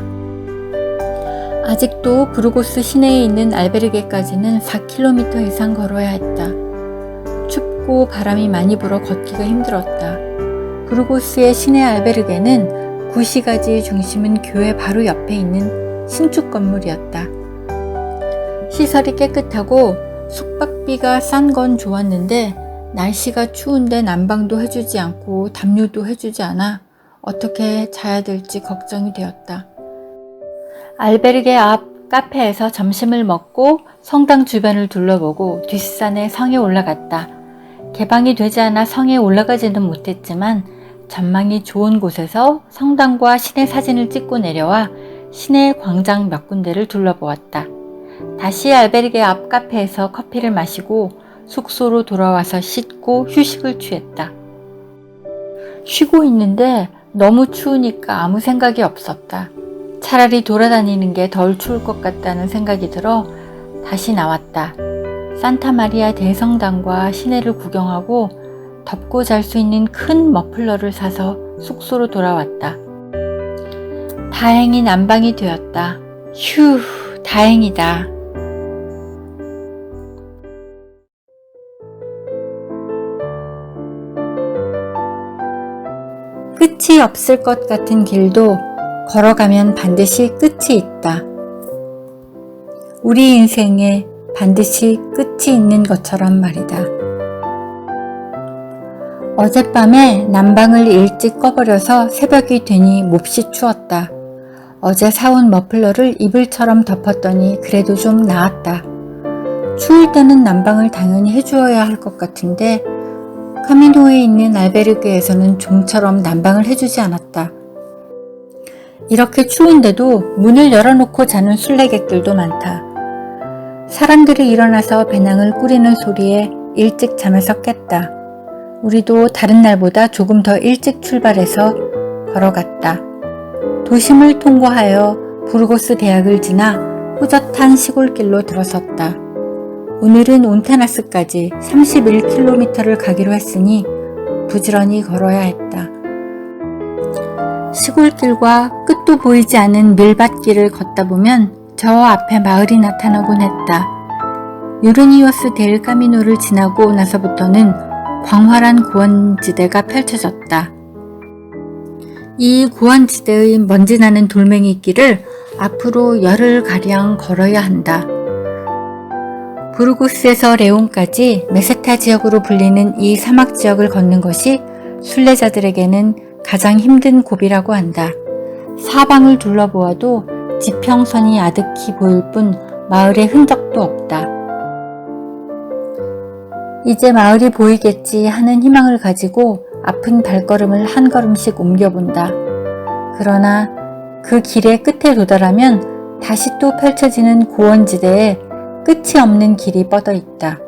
아직도 부르고스 시내에 있는 알베르게까지는 4km 이상 걸어야 했다. 춥고 바람이 많이 불어 걷기가 힘들었다. 부르고스의 시내 알베르게는 구시가지 중심은 교회 바로 옆에 있는 신축 건물이었다. 시설이 깨끗하고 숙박비가 싼 건 좋았는데 날씨가 추운데 난방도 해주지 않고 담요도 해주지 않아 어떻게 자야 될지 걱정이 되었다. 알베르게 앞 카페에서 점심을 먹고 성당 주변을 둘러보고 뒷산의 성에 올라갔다. 개방이 되지 않아 성에 올라가지는 못했지만 전망이 좋은 곳에서 성당과 시내 사진을 찍고 내려와 시내 광장 몇 군데를 둘러보았다. 다시 알베르게 앞 카페에서 커피를 마시고 숙소로 돌아와서 씻고 휴식을 취했다. 쉬고 있는데 너무 추우니까 아무 생각이 없었다. 차라리 돌아다니는 게 덜 추울 것 같다는 생각이 들어 다시 나왔다. 산타마리아 대성당과 시내를 구경하고 덮고 잘 수 있는 큰 머플러를 사서 숙소로 돌아왔다. 다행히 난방이 되었다. 휴, 다행이다. 끝이 없을 것 같은 길도 걸어가면 반드시 끝이 있다. 우리 인생에 반드시 끝이 있는 것처럼 말이다. 어젯밤에 난방을 일찍 꺼버려서 새벽이 되니 몹시 추웠다. 어제 사온 머플러를 이불처럼 덮었더니 그래도 좀 나았다. 추울 때는 난방을 당연히 해주어야 할 것 같은데 카미노에 있는 알베르게에서는 좀처럼 난방을 해주지 않았다. 이렇게 추운데도 문을 열어놓고 자는 순례객들도 많다. 사람들이 일어나서 배낭을 꾸리는 소리에 일찍 잠에서 깼다. 우리도 다른 날보다 조금 더 일찍 출발해서 걸어갔다. 도심을 통과하여 부르고스 대학을 지나 호젓한 시골길로 들어섰다. 오늘은 온테나스까지 31km를 가기로 했으니 부지런히 걸어야 했다. 시골길과 끝도 보이지 않은 밀밭길을 걷다 보면 저 앞에 마을이 나타나곤 했다. 유르니오스 델 카미노를 지나고 나서부터는 광활한 고원지대가 펼쳐졌다. 이 고원지대의 먼지나는 돌멩이 길을 앞으로 열흘가량 걸어야 한다. 부르고스에서 레온까지 메세타 지역으로 불리는 이 사막 지역을 걷는 것이 순례자들에게는 가장 힘든 고비라고 한다. 사방을 둘러보아도 지평선이 아득히 보일 뿐 마을의 흔적도 없다. 이제 마을이 보이겠지 하는 희망을 가지고 아픈 발걸음을 한 걸음씩 옮겨본다. 그러나 그 길의 끝에 도달하면 다시 또 펼쳐지는 고원지대에 끝이 없는 길이 뻗어 있다.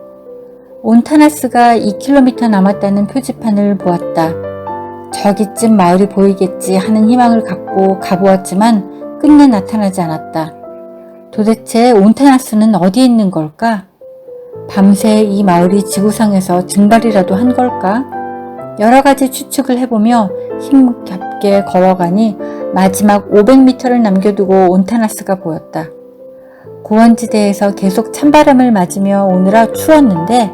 온타나스가 2km 남았다는 표지판을 보았다. 저기쯤 마을이 보이겠지 하는 희망을 갖고 가보았지만 끝내 나타나지 않았다. 도대체 온타나스는 어디에 있는 걸까? 밤새 이 마을이 지구상에서 증발이라도 한 걸까? 여러 가지 추측을 해보며 힘겹게 걸어가니 마지막 500m를 남겨두고 온타나스가 보였다. 고원지대에서 계속 찬바람을 맞으며 오느라 추웠는데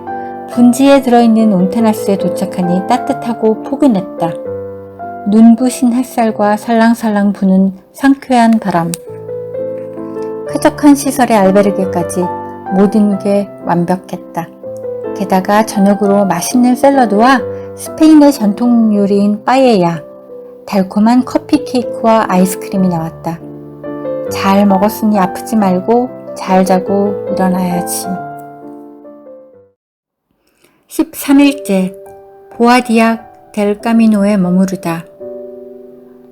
분지에 들어있는 온타나스에 도착하니 따뜻하고 포근했다. 눈부신 햇살과 살랑살랑 부는 상쾌한 바람. 쾌적한 시설의 알베르게까지 모든 게 완벽했다. 게다가 저녁으로 맛있는 샐러드와 스페인의 전통 요리인 빠에야, 달콤한 커피 케이크와 아이스크림이 나왔다. 잘 먹었으니 아프지 말고 잘 자고 일어나야지. 13일째, 보아디악 델 까미노에 머무르다.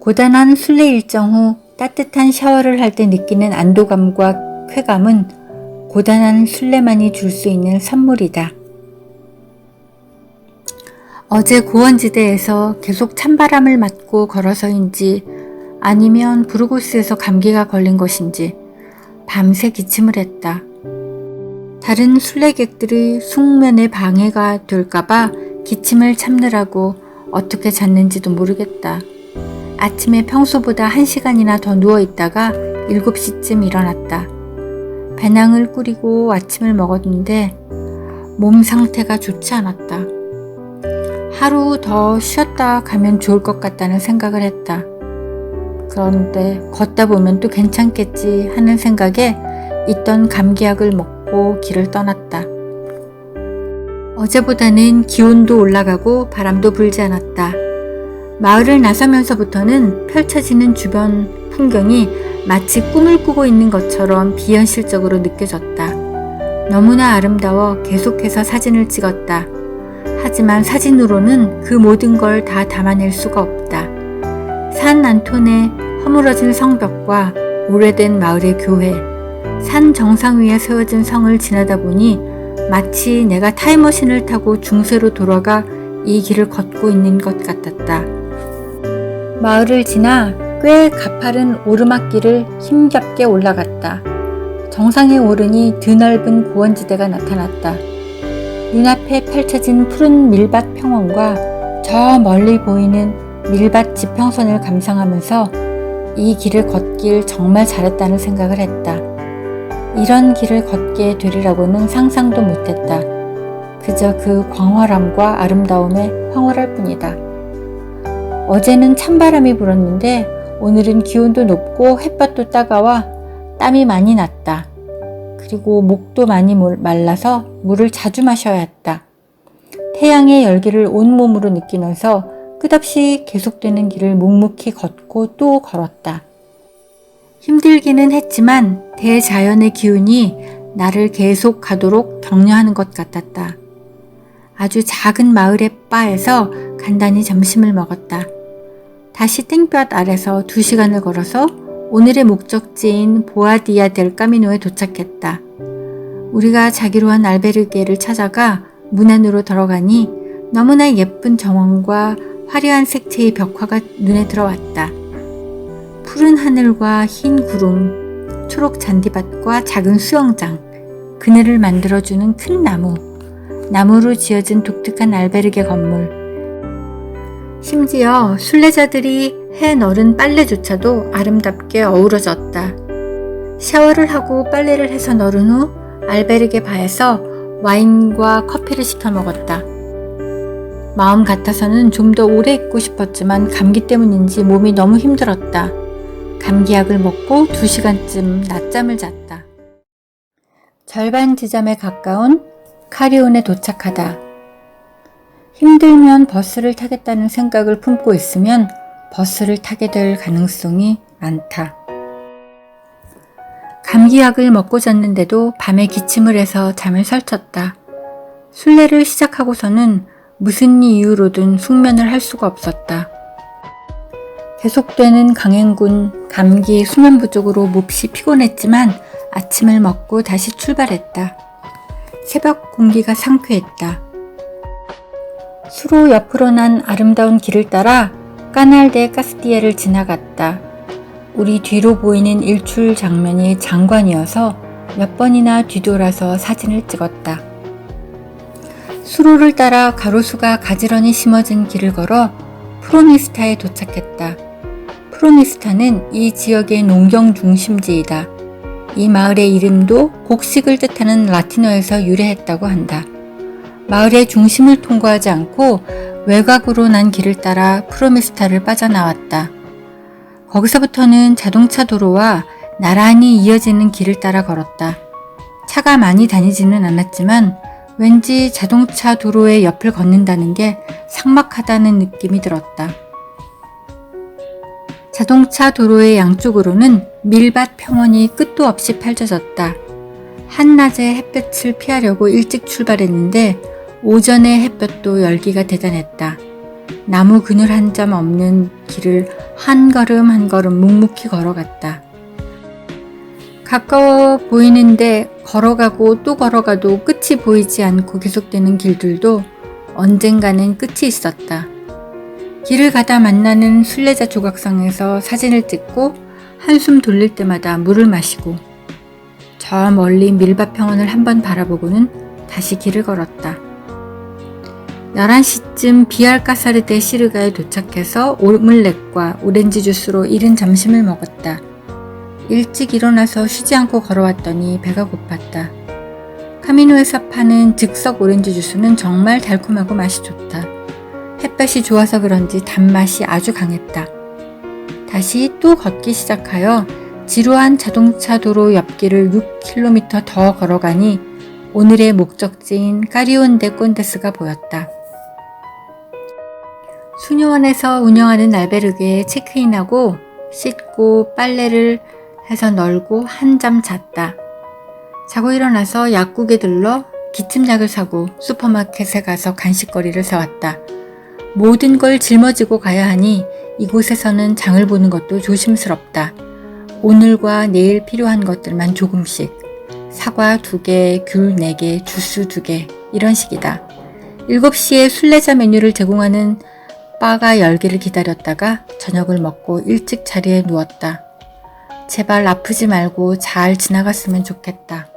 고단한 순례 일정 후 따뜻한 샤워를 할 때 느끼는 안도감과 쾌감은 고단한 순례만이 줄 수 있는 선물이다. 어제 고원지대에서 계속 찬바람을 맞고 걸어서인지 아니면 부르고스에서 감기가 걸린 것인지 밤새 기침을 했다. 다른 순례객들이 숙면에 방해가 될까봐 기침을 참느라고 어떻게 잤는지도 모르겠다. 아침에 평소보다 1시간이나 더 누워있다가 7시쯤 일어났다. 배낭을 꾸리고 아침을 먹었는데 몸 상태가 좋지 않았다. 하루 더 쉬었다 가면 좋을 것 같다는 생각을 했다. 그런데 걷다 보면 또 괜찮겠지 하는 생각에 있던 감기약을 먹고 길을 떠났다. 어제보다는 기온도 올라가고 바람도 불지 않았다. 마을을 나서면서부터는 펼쳐지는 주변 풍경이 마치 꿈을 꾸고 있는 것처럼 비현실적으로 느껴졌다. 너무나 아름다워 계속해서 사진을 찍었다. 하지만 사진으로는 그 모든 걸 다 담아낼 수가 없다. 산 안톤의 허물어진 성벽과 오래된 마을의 교회, 산 정상 위에 세워진 성을 지나다 보니 마치 내가 타임머신을 타고 중세로 돌아가 이 길을 걷고 있는 것 같았다. 마을을 지나 꽤 가파른 오르막길을 힘겹게 올라갔다. 정상에 오르니 드넓은 고원지대가 나타났다. 눈앞에 펼쳐진 푸른 밀밭 평원과 저 멀리 보이는 밀밭 지평선을 감상하면서 이 길을 걷길 정말 잘했다는 생각을 했다. 이런 길을 걷게 되리라고는 상상도 못했다. 그저 그 광활함과 아름다움에 황홀할 뿐이다. 어제는 찬바람이 불었는데 오늘은 기온도 높고 햇볕도 따가워 땀이 많이 났다. 그리고 목도 많이 말라서 물을 자주 마셔야 했다. 태양의 열기를 온몸으로 느끼면서 끝없이 계속되는 길을 묵묵히 걷고 또 걸었다. 힘들기는 했지만 대자연의 기운이 나를 계속 가도록 격려하는 것 같았다. 아주 작은 마을의 바에서 간단히 점심을 먹었다. 다시 땡볕 아래서 2시간을 걸어서 오늘의 목적지인 보아디아 델 까미노에 도착했다. 우리가 자기로 한 알베르게를 찾아가 문 안으로 들어가니 너무나 예쁜 정원과 화려한 색채의 벽화가 눈에 들어왔다. 푸른 하늘과 흰 구름, 초록 잔디밭과 작은 수영장, 그늘을 만들어주는 큰 나무, 나무로 지어진 독특한 알베르게 건물, 심지어 순례자들이 해 널은 빨래조차도 아름답게 어우러졌다. 샤워를 하고 빨래를 해서 널은 후 알베르게 바에서 와인과 커피를 시켜 먹었다. 마음 같아서는 좀 더 오래 있고 싶었지만 감기 때문인지 몸이 너무 힘들었다. 감기약을 먹고 2시간쯤 낮잠을 잤다. 절반 지점에 가까운 카리온에 도착하다. 힘들면 버스를 타겠다는 생각을 품고 있으면 버스를 타게 될 가능성이 많다. 감기약을 먹고 잤는데도 밤에 기침을 해서 잠을 설쳤다. 순례를 시작하고서는 무슨 이유로든 숙면을 할 수가 없었다. 계속되는 강행군, 감기, 수면 부족으로 몹시 피곤했지만 아침을 먹고 다시 출발했다. 새벽 공기가 상쾌했다. 수로 옆으로 난 아름다운 길을 따라 까날 데 카스티에를 지나갔다. 우리 뒤로 보이는 일출 장면이 장관이어서 몇 번이나 뒤돌아서 사진을 찍었다. 수로를 따라 가로수가 가지런히 심어진 길을 걸어 프로미스타에 도착했다. 프로미스타는 이 지역의 농경 중심지이다. 이 마을의 이름도 곡식을 뜻하는 라틴어에서 유래했다고 한다. 마을의 중심을 통과하지 않고 외곽으로 난 길을 따라 프로미스타를 빠져나왔다. 거기서부터는 자동차 도로와 나란히 이어지는 길을 따라 걸었다. 차가 많이 다니지는 않았지만 왠지 자동차 도로의 옆을 걷는다는 게 삭막하다는 느낌이 들었다. 자동차 도로의 양쪽으로는 밀밭 평원이 끝도 없이 펼쳐졌다. 한낮의 햇볕을 피하려고 일찍 출발했는데 오전의 햇볕도 열기가 대단했다. 나무 그늘 한 점 없는 길을 한 걸음 한 걸음 묵묵히 걸어갔다. 가까워 보이는데 걸어가고 또 걸어가도 끝이 보이지 않고 계속되는 길들도 언젠가는 끝이 있었다. 길을 가다 만나는 순례자 조각상에서 사진을 찍고 한숨 돌릴 때마다 물을 마시고 저 멀리 밀밭 평원을 한번 바라보고는 다시 길을 걸었다. 11시쯤 비알카사르데 시르가에 도착해서 오믈렛과 오렌지 주스로 이른 점심을 먹었다. 일찍 일어나서 쉬지 않고 걸어왔더니 배가 고팠다. 카미노에서 파는 즉석 오렌지 주스는 정말 달콤하고 맛이 좋다. 햇볕이 좋아서 그런지 단맛이 아주 강했다. 다시 또 걷기 시작하여 지루한 자동차 도로 옆길을 6km 더 걸어가니 오늘의 목적지인 까리온 데 꼰데스가 보였다. 수녀원에서 운영하는 알베르게에 체크인하고 씻고 빨래를 해서 널고 한잠 잤다. 자고 일어나서 약국에 들러 기침약을 사고 슈퍼마켓에 가서 간식거리를 사왔다. 모든 걸 짊어지고 가야 하니 이곳에서는 장을 보는 것도 조심스럽다. 오늘과 내일 필요한 것들만 조금씩. 사과 2개, 귤 4개, 주스 2개 이런 식이다. 7시에 순례자 메뉴를 제공하는 바가 열기를 기다렸다가 저녁을 먹고 일찍 자리에 누웠다. 제발 아프지 말고 잘 지나갔으면 좋겠다.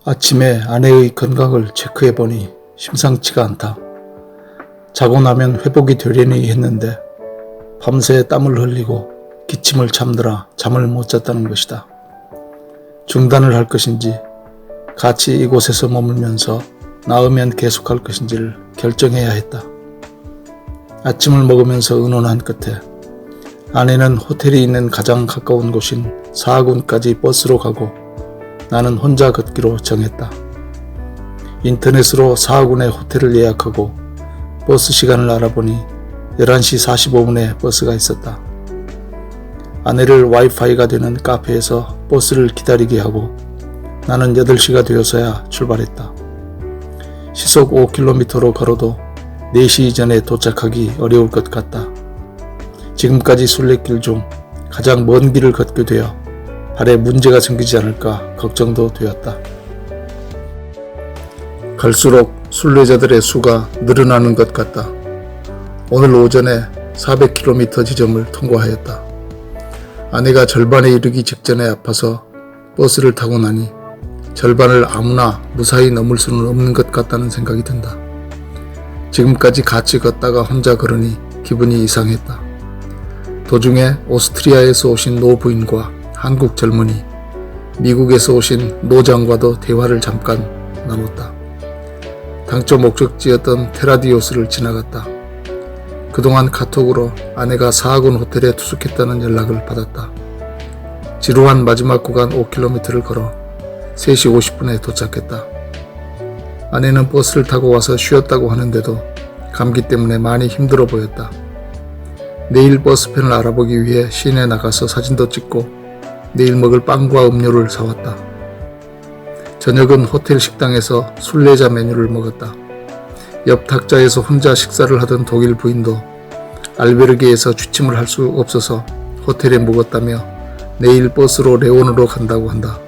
아침에 아내의 건강을 체크해보니 심상치가 않다. 자고 나면 회복이 되려니 했는데 밤새 땀을 흘리고 기침을 참느라 잠을 못 잤다는 것이다. 중단을 할 것인지 같이 이곳에서 머물면서 나으면 계속할 것인지를 결정해야 했다. 아침을 먹으면서 의논한 끝에 아내는 호텔이 있는 가장 가까운 곳인 사하군까지 버스로 가고 나는 혼자 걷기로 정했다. 인터넷으로 사하군의 호텔을 예약하고 버스 시간을 알아보니 11시 45분에 버스가 있었다. 아내를 와이파이가 되는 카페에서 버스를 기다리게 하고 나는 8시가 되어서야 출발했다. 시속 5km로 걸어도 4시 전에 도착하기 어려울 것 같다. 지금까지 순례길 중 가장 먼 길을 걷게 되어 발에 문제가 생기지 않을까 걱정도 되었다. 갈수록 순례자들의 수가 늘어나는 것 같다. 오늘 오전에 400km 지점을 통과하였다. 아내가 절반에 이르기 직전에 아파서 버스를 타고 나니 절반을 아무나 무사히 넘을 수는 없는 것 같다는 생각이 든다. 지금까지 같이 걷다가 혼자 걸으니 기분이 이상했다. 도중에 오스트리아에서 오신 노부인과 한국 젊은이, 미국에서 오신 노장과도 대화를 잠깐 나눴다. 당초 목적지였던 테라디오스를 지나갔다. 그동안 카톡으로 아내가 사하군 호텔에 투숙했다는 연락을 받았다. 지루한 마지막 구간 5km를 걸어 3시 50분에 도착했다. 아내는 버스를 타고 와서 쉬었다고 하는데도 감기 때문에 많이 힘들어 보였다. 내일 버스편을 알아보기 위해 시내 나가서 사진도 찍고 내일 먹을 빵과 음료를 사왔다. 저녁은 호텔 식당에서 순례자 메뉴를 먹었다. 옆 탁자에서 혼자 식사를 하던 독일 부인도 알베르게에서 취침을 할 수 없어서 호텔에 묵었다며 내일 버스로 레온으로 간다고 한다.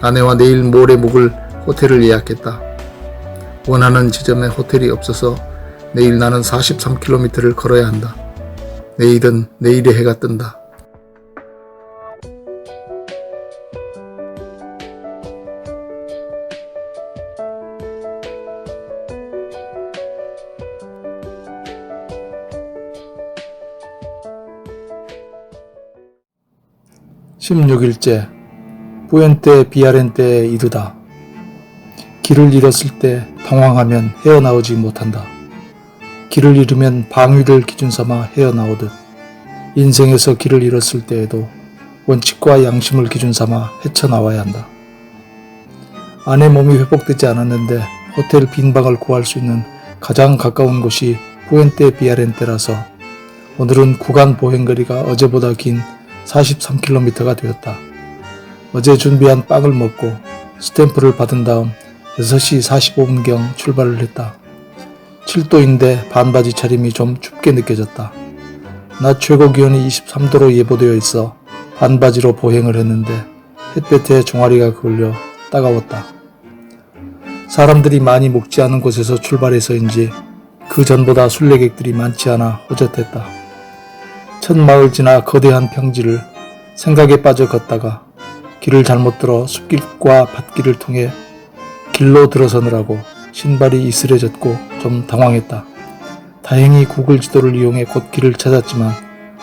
아내와 내일 모레 묵을 호텔을 예약했다. 원하는 지점에 호텔이 없어서 내일 나는 43km를 걸어야 한다. 내일은 내일의 해가 뜬다. 16일째 뿌엔테 비아렌테에 이르다. 길을 잃었을 때 당황하면 헤어나오지 못한다. 길을 잃으면 방위를 기준 삼아 헤어나오듯 인생에서 길을 잃었을 때에도 원칙과 양심을 기준 삼아 헤쳐나와야 한다. 아내 몸이 회복되지 않았는데 호텔 빈방을 구할 수 있는 가장 가까운 곳이 뿌엔테 비아렌테라서 오늘은 구간 보행거리가 어제보다 긴 43km가 되었다. 어제 준비한 빵을 먹고 스탬프를 받은 다음 6시 45분경 출발을 했다. 7도인데 반바지 차림이 좀 춥게 느껴졌다. 낮 최고 기온이 23도로 예보되어 있어 반바지로 보행을 했는데 햇볕에 종아리가 그을려 따가웠다. 사람들이 많이 묵지 않은 곳에서 출발해서인지 그 전보다 순례객들이 많지 않아 호젓했다. 첫 마을 지나 거대한 평지를 생각에 빠져 걷다가 길을 잘못 들어 숲길과 밭길을 통해 길로 들어서느라고 신발이 이슬해졌고 좀 당황했다. 다행히 구글 지도를 이용해 곧 길을 찾았지만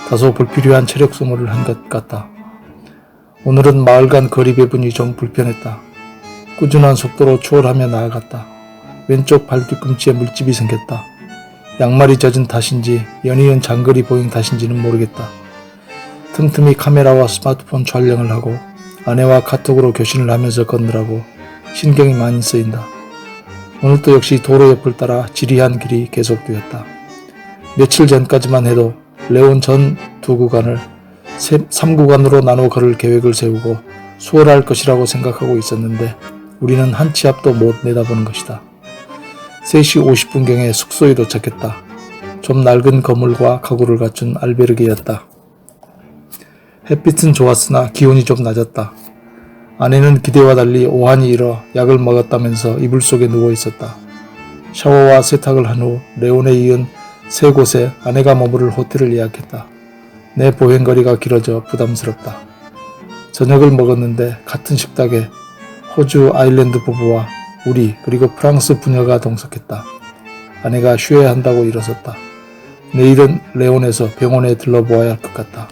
다소 불필요한 체력 소모를 한 것 같다. 오늘은 마을 간 거리 배분이 좀 불편했다. 꾸준한 속도로 추월하며 나아갔다. 왼쪽 발 뒤꿈치에 물집이 생겼다. 양말이 젖은 탓인지 연이은 장거리 보행 탓인지는 모르겠다. 틈틈이 카메라와 스마트폰 촬영을 하고 아내와 카톡으로 교신을 하면서 걷느라고 신경이 많이 쓰인다. 오늘도 역시 도로 옆을 따라 지리한 길이 계속되었다. 며칠 전까지만 해도 레온 전 두 구간을 3구간으로 나눠 걸을 계획을 세우고 수월할 것이라고 생각하고 있었는데 우리는 한 치 앞도 못 내다보는 것이다. 3시 50분경에 숙소에 도착했다. 좀 낡은 건물과 가구를 갖춘 알베르게였다. 햇빛은 좋았으나 기온이 좀 낮았다. 아내는 기대와 달리 오한이 일어 약을 먹었다면서 이불 속에 누워 있었다. 샤워와 세탁을 한 후 레온에 이은 세 곳에 아내가 머무를 호텔을 예약했다. 내 보행거리가 길어져 부담스럽다. 저녁을 먹었는데 같은 식탁에 호주 아일랜드 부부와 우리 그리고 프랑스 부녀가 동석했다. 아내가 쉬어야 한다고 일어섰다. 내일은 레온에서 병원에 들러보아야 할 것 같다.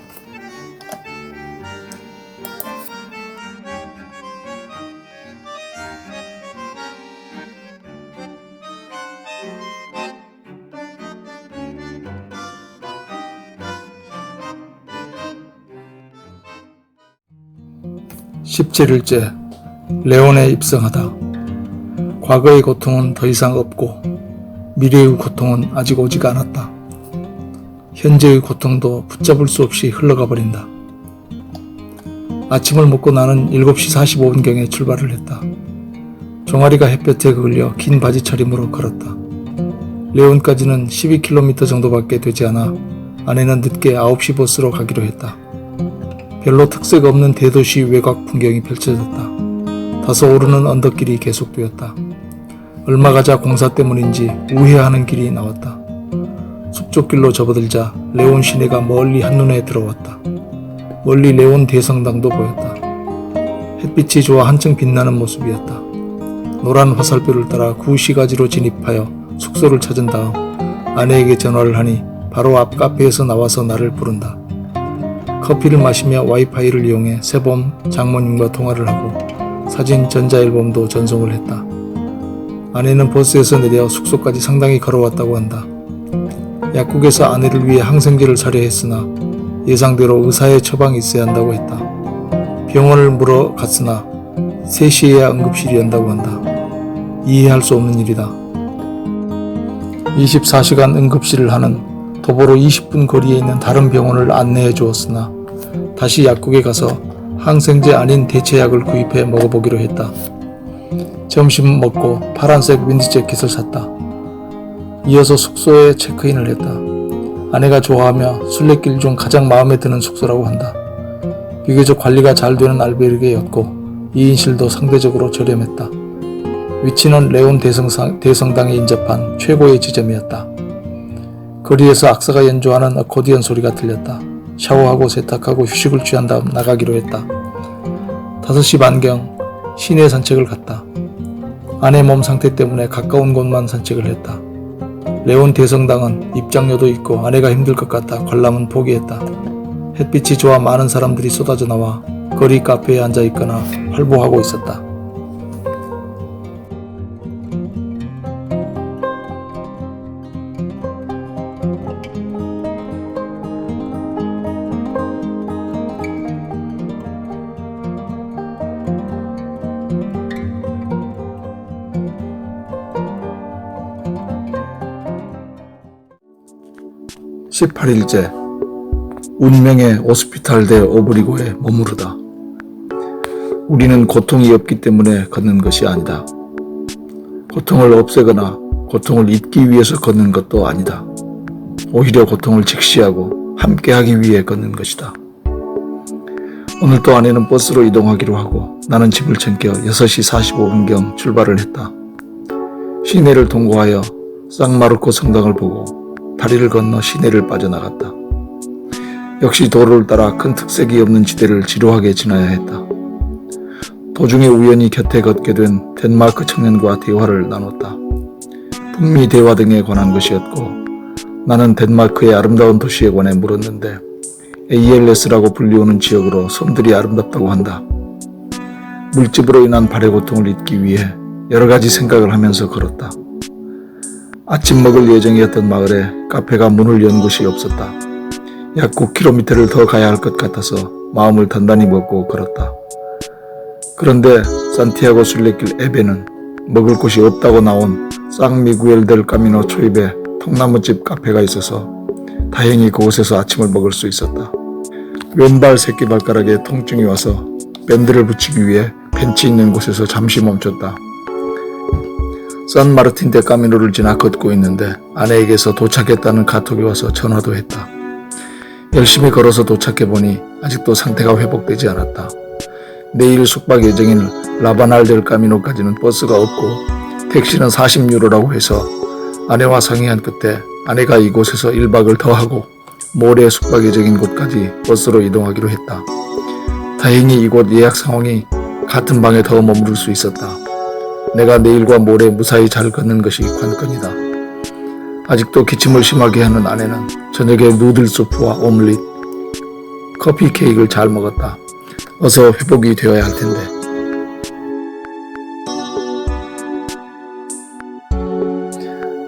(17일째) 레온에 입성하다. 과거의 고통은 더 이상 없고 미래의 고통은 아직 오지가 않았다. 현재의 고통도 붙잡을 수 없이 흘러가 버린다. 아침을 먹고 나는 7시 45분경에 출발을 했다. 종아리가 햇볕에 그을려 긴 바지 차림으로 걸었다. 레온까지는 12km 정도밖에 되지 않아 아내는 늦게 9시 버스로 가기로 했다. 별로 특색 없는 대도시 외곽 풍경이 펼쳐졌다. 다소 오르는 언덕길이 계속되었다. 얼마 가자 공사 때문인지 우회하는 길이 나왔다. 숲쪽길로 접어들자 레온 시내가 멀리 한눈에 들어왔다. 멀리 레온 대성당도 보였다. 햇빛이 좋아 한층 빛나는 모습이었다. 노란 화살표를 따라 구시가지로 진입하여 숙소를 찾은 다음 아내에게 전화를 하니 바로 앞 카페에서 나와서 나를 부른다. 커피를 마시며 와이파이를 이용해 새봄 장모님과 통화를 하고 사진 전자앨범도 전송을 했다. 아내는 버스에서 내려 숙소까지 상당히 걸어왔다고 한다. 약국에서 아내를 위해 항생제를 사려 했으나 예상대로 의사의 처방이 있어야 한다고 했다. 병원을 물어 갔으나 3시에야 응급실이 연다고 한다. 이해할 수 없는 일이다. 24시간 응급실을 하는 도보로 20분 거리에 있는 다른 병원을 안내해 주었으나 다시 약국에 가서 항생제 아닌 대체약을 구입해 먹어보기로 했다. 점심 먹고 파란색 윈드재킷을 샀다. 이어서 숙소에 체크인을 했다. 아내가 좋아하며 순례길 중 가장 마음에 드는 숙소라고 한다. 비교적 관리가 잘 되는 알베르게였고 2인실도 상대적으로 저렴했다. 위치는 레온 대성당에 인접한 최고의 지점이었다. 거리에서 악사가 연주하는 어코디언 소리가 들렸다. 샤워하고 세탁하고 휴식을 취한 다음 나가기로 했다. 5시 반경 시내 산책을 갔다. 아내 몸 상태 때문에 가까운 곳만 산책을 했다. 레온 대성당은 입장료도 있고 아내가 힘들 것 같아 관람은 포기했다. 햇빛이 좋아 많은 사람들이 쏟아져 나와 거리 카페에 앉아 있거나 활보하고 있었다. (18일째) 운명의 오스피탈 데 오브리고에 머무르다. 우리는 고통이 없기 때문에 걷는 것이 아니다. 고통을 없애거나 고통을 잊기 위해서 걷는 것도 아니다. 오히려 고통을 직시하고 함께하기 위해 걷는 것이다. 오늘 또 아내는 버스로 이동하기로 하고 나는 집을 챙겨 6시 45분경 출발을 했다. 시내를 통과하여 상마르코 성당을 보고 다리를 건너 시내를 빠져나갔다. 역시 도로를 따라 큰 특색이 없는 지대를 지루하게 지나야 했다. 도중에 우연히 곁에 걷게 된 덴마크 청년과 대화를 나눴다. 북미 대화 등에 관한 것이었고 나는 덴마크의 아름다운 도시에 관해 물었는데 ALS라고 불리우는 지역으로 섬들이 아름답다고 한다. 물집으로 인한 발의 고통을 잊기 위해 여러 가지 생각을 하면서 걸었다. 아침 먹을 예정이었던 마을에 카페가 문을 연 곳이 없었다. 약 9km를 더 가야 할 것 같아서 마음을 단단히 먹고 걸었다. 그런데 산티아고 순례길 앱에는 먹을 곳이 없다고 나온 쌍미구엘 델 까미노 초입에 통나무집 카페가 있어서 다행히 그곳에서 아침을 먹을 수 있었다. 왼발 새끼발가락에 통증이 와서 밴드를 붙이기 위해 벤치 있는 곳에서 잠시 멈췄다. 산마르틴 데 까미노를 지나 걷고 있는데 아내에게서 도착했다는 카톡이 와서 전화도 했다. 열심히 걸어서 도착해보니 아직도 상태가 회복되지 않았다. 내일 숙박 예정인 라바날 델 까미노까지는 버스가 없고 택시는 40유로라고 해서 아내와 상의한 끝에 아내가 이곳에서 1박을 더 하고 모레 숙박 예정인 곳까지 버스로 이동하기로 했다. 다행히 이곳 예약 상황이 같은 방에 더 머무를 수 있었다. 내가 내일과 모레 무사히 잘 걷는 것이 관건이다. 아직도 기침을 심하게 하는 아내는 저녁에 누들 수프와 오믈릿, 커피 케이크를 잘 먹었다. 어서 회복이 되어야 할 텐데.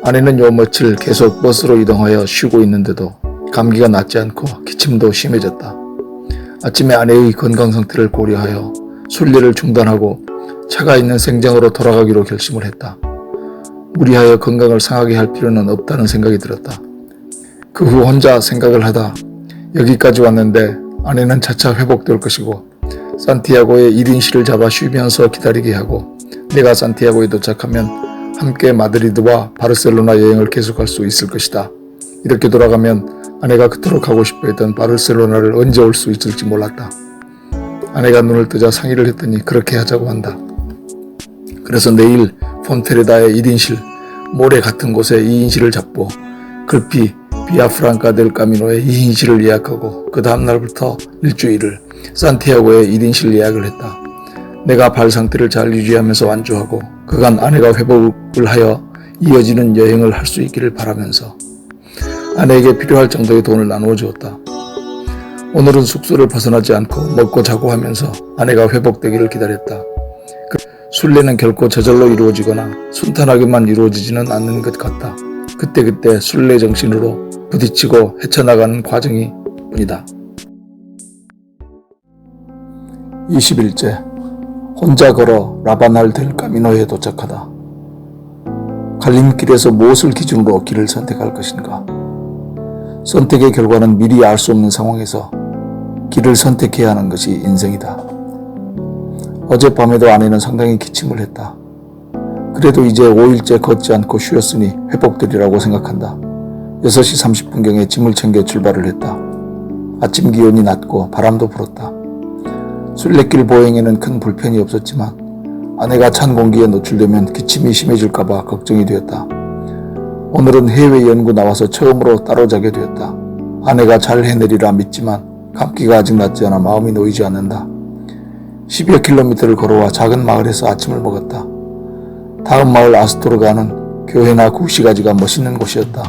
아내는 요 며칠 계속 버스로 이동하여 쉬고 있는데도 감기가 낫지 않고 기침도 심해졌다. 아침에 아내의 건강 상태를 고려하여 순례를 중단하고 차가 있는 생장으로 돌아가기로 결심을 했다. 무리하여 건강을 상하게 할 필요는 없다는 생각이 들었다. 그 후 혼자 생각을 하다 여기까지 왔는데 아내는 차차 회복될 것이고 산티아고에 1인실을 잡아 쉬면서 기다리게 하고 내가 산티아고에 도착하면 함께 마드리드와 바르셀로나 여행을 계속할 수 있을 것이다. 이렇게 돌아가면 아내가 그토록 가고 싶어 했던 바르셀로나를 언제 올 수 있을지 몰랐다. 아내가 눈을 뜨자 상의를 했더니 그렇게 하자고 한다. 그래서 내일 폰테레다의 1인실, 모레 같은 곳에 2인실을 잡고 글피 비아프랑카 델 까미노에 2인실을 예약하고 그 다음날부터 일주일을 산티아고에 1인실 예약을 했다. 내가 발 상태를 잘 유지하면서 완주하고 그간 아내가 회복을 하여 이어지는 여행을 할 수 있기를 바라면서 아내에게 필요할 정도의 돈을 나누어 주었다. 오늘은 숙소를 벗어나지 않고 먹고 자고 하면서 아내가 회복되기를 기다렸다. 순례는 결코 저절로 이루어지거나 순탄하게만 이루어지지는 않는 것 같다. 그때그때 순례 정신으로 부딪히고 헤쳐나가는 과정이 뿐이다. 20일째 혼자 걸어 라바날 델 까미노에 도착하다. 갈림길에서 무엇을 기준으로 길을 선택할 것인가? 선택의 결과는 미리 알 수 없는 상황에서 길을 선택해야 하는 것이 인생이다. 어젯밤에도 아내는 상당히 기침을 했다. 그래도 이제 5일째 걷지 않고 쉬었으니 회복되리라고 생각한다. 6시 30분경에 짐을 챙겨 출발을 했다. 아침 기온이 낮고 바람도 불었다. 순례길 보행에는 큰 불편이 없었지만 아내가 찬 공기에 노출되면 기침이 심해질까봐 걱정이 되었다. 오늘은 해외 연구 나와서 처음으로 따로 자게 되었다. 아내가 잘 해내리라 믿지만 감기가 아직 낫지 않아 마음이 놓이지 않는다. 10여 킬로미터를 걸어와 작은 마을에서 아침을 먹었다. 다음 마을 아스토르가는 교회나 구시가지가 멋있는 곳이었다.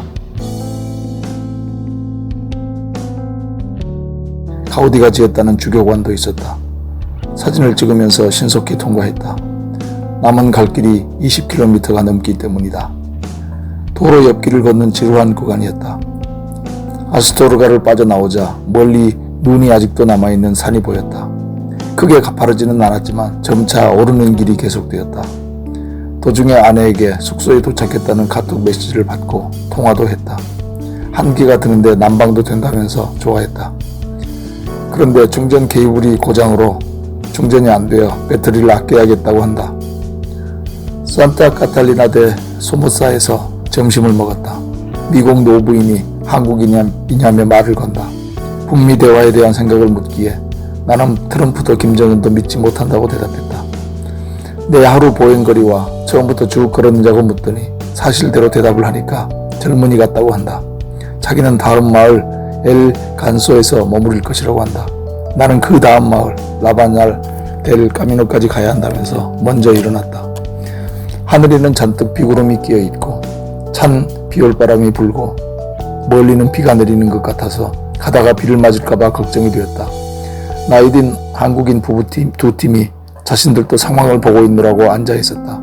가우디가 지었다는 주교관도 있었다. 사진을 찍으면서 신속히 통과했다. 남은 갈 길이 20km가 넘기 때문이다. 도로 옆길을 걷는 지루한 구간이었다. 아스토르가를 빠져나오자 멀리 눈이 아직도 남아있는 산이 보였다. 크게 가파르지는 않았지만 점차 오르는 길이 계속되었다. 도중에 아내에게 숙소에 도착했다는 카톡 메시지를 받고 통화도 했다. 한기가 드는데 난방도 된다면서 좋아했다. 그런데 충전 케이블이 고장으로 충전이 안 되어 배터리를 아껴야겠다고 한다. 산타 카탈리나 데 소모사에서 점심을 먹었다. 미국 노부인이 한국이냐며 말을 건다. 북미 대화에 대한 생각을 묻기에 나는 트럼프도 김정은도 믿지 못한다고 대답했다. 내 하루 보행거리와 처음부터 쭉 걸었느냐고 묻더니 사실대로 대답을 하니까 젊은이 같다고 한다. 자기는 다음 마을 엘 간소에서 머무를 것이라고 한다. 나는 그 다음 마을 라바날 델 까미노까지 가야 한다면서 먼저 일어났다. 하늘에는 잔뜩 비구름이 끼어 있고 찬 비올바람이 불고 멀리는 비가 내리는 것 같아서 가다가 비를 맞을까봐 걱정이 되었다. 나이든 한국인 부부팀 두 팀이 자신들도 상황을 보고 있느라고 앉아 있었다.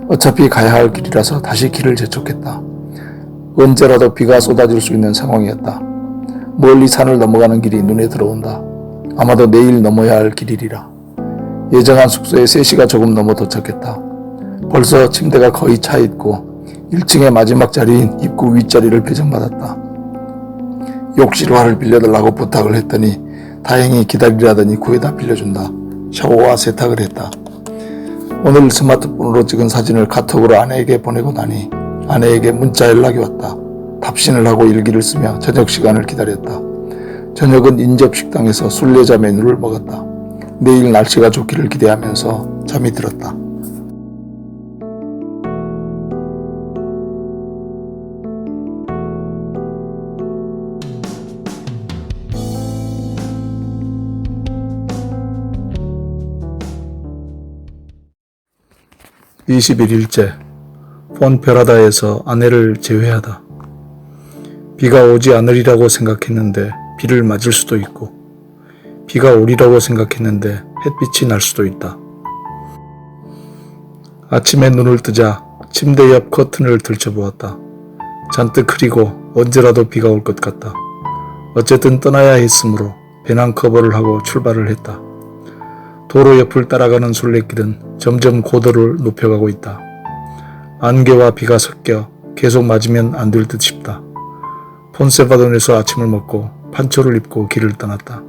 어차피 가야 할 길이라서 다시 길을 재촉했다. 언제라도 비가 쏟아질 수 있는 상황이었다. 멀리 산을 넘어가는 길이 눈에 들어온다. 아마도 내일 넘어야 할 길이리라. 예정한 숙소에 3시가 조금 넘어 도착했다. 벌써 침대가 거의 차 있고 1층의 마지막 자리인 입구 윗자리를 배정받았다. 욕실화를 빌려달라고 부탁을 했더니 다행히 기다리라더니 구해다 빌려준다. 샤워와 세탁을 했다. 오늘 스마트폰으로 찍은 사진을 카톡으로 아내에게 보내고 나니 아내에게 문자 연락이 왔다. 답신을 하고 일기를 쓰며 저녁 시간을 기다렸다. 저녁은 인접식당에서 순례자 메뉴를 먹었다. 내일 날씨가 좋기를 기대하면서 잠이 들었다. (21일째) 폰페라다에서 아내를 제외하다. 비가 오지 않으리라고 생각했는데 비를 맞을 수도 있고 비가 오리라고 생각했는데 햇빛이 날 수도 있다. 아침에 눈을 뜨자 침대 옆 커튼을 들춰보았다. 잔뜩 흐리고 언제라도 비가 올 것 같다. 어쨌든 떠나야 했으므로 배낭 커버를 하고 출발을 했다. 도로 옆을 따라가는 순례길은 점점 고도를 높여가고 있다. 안개와 비가 섞여 계속 맞으면 안 될 듯 싶다. 폰세바돈에서 아침을 먹고 판초를 입고 길을 떠났다.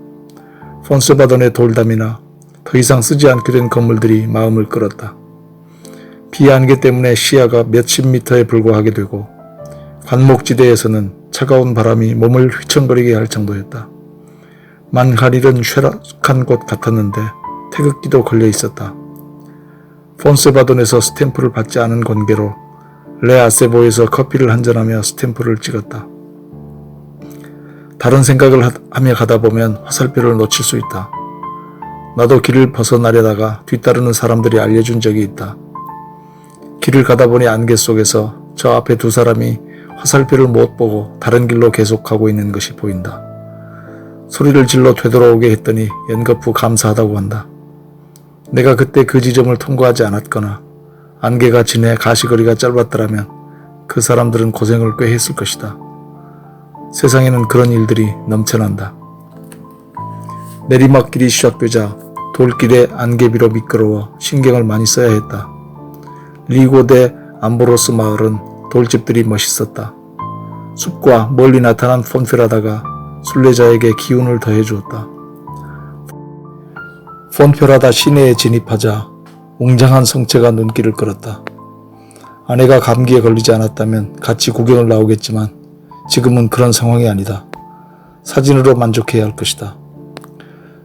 폰세바돈의 돌담이나 더 이상 쓰지 않게 된 건물들이 마음을 끌었다. 비 안개 때문에 시야가 몇십 미터에 불과하게 되고 관목지대에서는 차가운 바람이 몸을 휘청거리게 할 정도였다. 만가릴은 쇠락한 곳 같았는데 태극기도 걸려 있었다. 폰세바돈에서 스탬프를 받지 않은 관계로 레 아세보에서 커피를 한잔하며 스탬프를 찍었다. 다른 생각을 하며 가다 보면 화살표를 놓칠 수 있다. 나도 길을 벗어나려다가 뒤따르는 사람들이 알려준 적이 있다. 길을 가다 보니 안개 속에서 저 앞에 두 사람이 화살표를 못 보고 다른 길로 계속가고 있는 것이 보인다. 소리를 질러 되돌아오게 했더니 연거푸 감사하다고 한다. 내가 그때 그 지점을 통과하지 않았거나 안개가 진해 가시거리가 짧았더라면 그 사람들은 고생을 꽤 했을 것이다. 세상에는 그런 일들이 넘쳐난다. 내리막길이 시작되자 돌길에 안개비로 미끄러워 신경을 많이 써야 했다. 리고 데 암보로스 마을은 돌집들이 멋있었다. 숲과 멀리 나타난 폰페라다가 순례자에게 기운을 더해 주었다. 폰페라다 시내에 진입하자 웅장한 성체가 눈길을 끌었다. 아내가 감기에 걸리지 않았다면 같이 구경을 나오겠지만 지금은 그런 상황이 아니다. 사진으로 만족해야 할 것이다.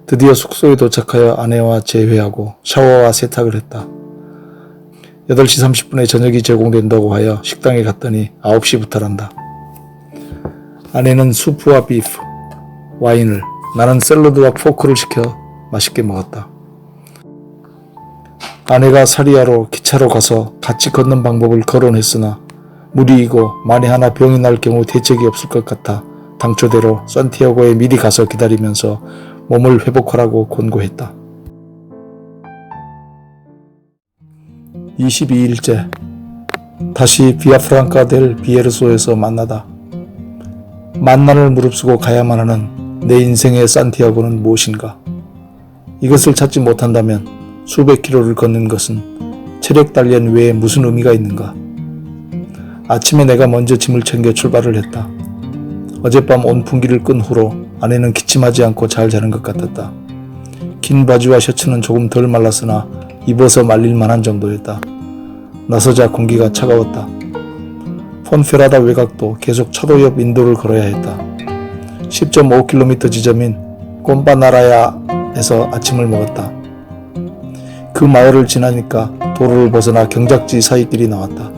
드디어 숙소에 도착하여 아내와 재회하고 샤워와 세탁을 했다. 8시 30분에 저녁이 제공된다고 하여 식당에 갔더니 9시부터란다. 아내는 수프와 비프, 와인을, 나는 샐러드와 포크를 시켜 맛있게 먹었다. 아내가 사리아로 기차로 가서 같이 걷는 방법을 거론했으나 무리이고 만에 하나 병이 날 경우 대책이 없을 것 같아 당초대로 산티아고에 미리 가서 기다리면서 몸을 회복하라고 권고했다. 22일째, 다시 비아프랑카 델 비에르소에서 만나다. 만난을 무릅쓰고 가야만 하는 내 인생의 산티아고는 무엇인가? 이것을 찾지 못한다면 수백 킬로를 걷는 것은 체력 단련 외에 무슨 의미가 있는가? 아침에 내가 먼저 짐을 챙겨 출발을 했다. 어젯밤 온풍기를 끈 후로 아내는 기침하지 않고 잘 자는 것 같았다. 긴 바지와 셔츠는 조금 덜 말랐으나 입어서 말릴 만한 정도였다. 나서자 공기가 차가웠다. 폰페라다 외곽도 계속 차도 옆 인도를 걸어야 했다. 10.5km 지점인 꼼파나라야에서 아침을 먹었다. 그 마을을 지나니까 도로를 벗어나 경작지 사이길이 나왔다.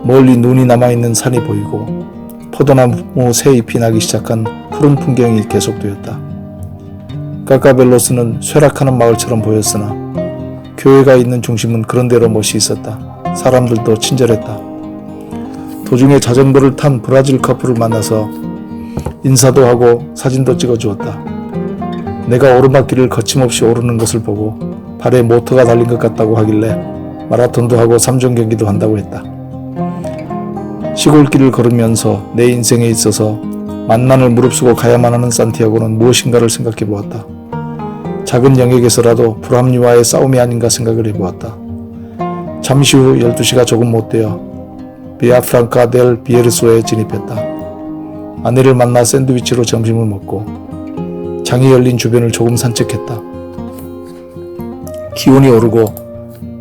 멀리 눈이 남아있는 산이 보이고 포도나무 새 잎이 나기 시작한 푸른 풍경이 계속되었다. 까까벨로스는 쇠락하는 마을처럼 보였으나 교회가 있는 중심은 그런대로 멋이 있었다. 사람들도 친절했다. 도중에 자전거를 탄 브라질 커플을 만나서 인사도 하고 사진도 찍어주었다. 내가 오르막길을 거침없이 오르는 것을 보고 발에 모터가 달린 것 같다고 하길래 마라톤도 하고 3종 경기도 한다고 했다. 시골길을 걸으면서 내 인생에 있어서 만난을 무릅쓰고 가야만 하는 산티아고는 무엇인가를 생각해 보았다. 작은 영역에서라도 불합리와의 싸움이 아닌가 생각을 해보았다. 잠시 후 12시가 조금 못되어 비아프랑카 델 비에르소에 진입했다. 아내를 만나 샌드위치로 점심을 먹고 장이 열린 주변을 조금 산책했다. 기온이 오르고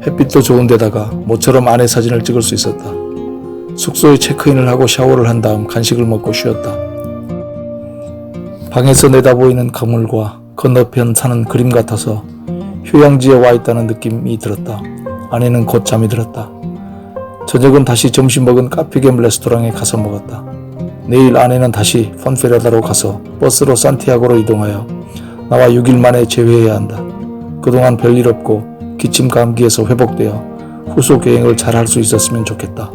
햇빛도 좋은 데다가 모처럼 아내 사진을 찍을 수 있었다. 숙소에 체크인을 하고 샤워를 한 다음 간식을 먹고 쉬었다. 방에서 내다보이는 강물과 건너편 산은 그림 같아서 휴양지에 와 있다는 느낌이 들었다. 아내는 곧 잠이 들었다. 저녁은 다시 점심 먹은 카페 겸 레스토랑에 가서 먹었다. 내일 아내는 다시 폰페라다로 가서 버스로 산티아고로 이동하여 나와 6일 만에 재회해야 한다. 그동안 별일 없고 기침 감기에서 회복되어 후속 여행을 잘 할 수 있었으면 좋겠다.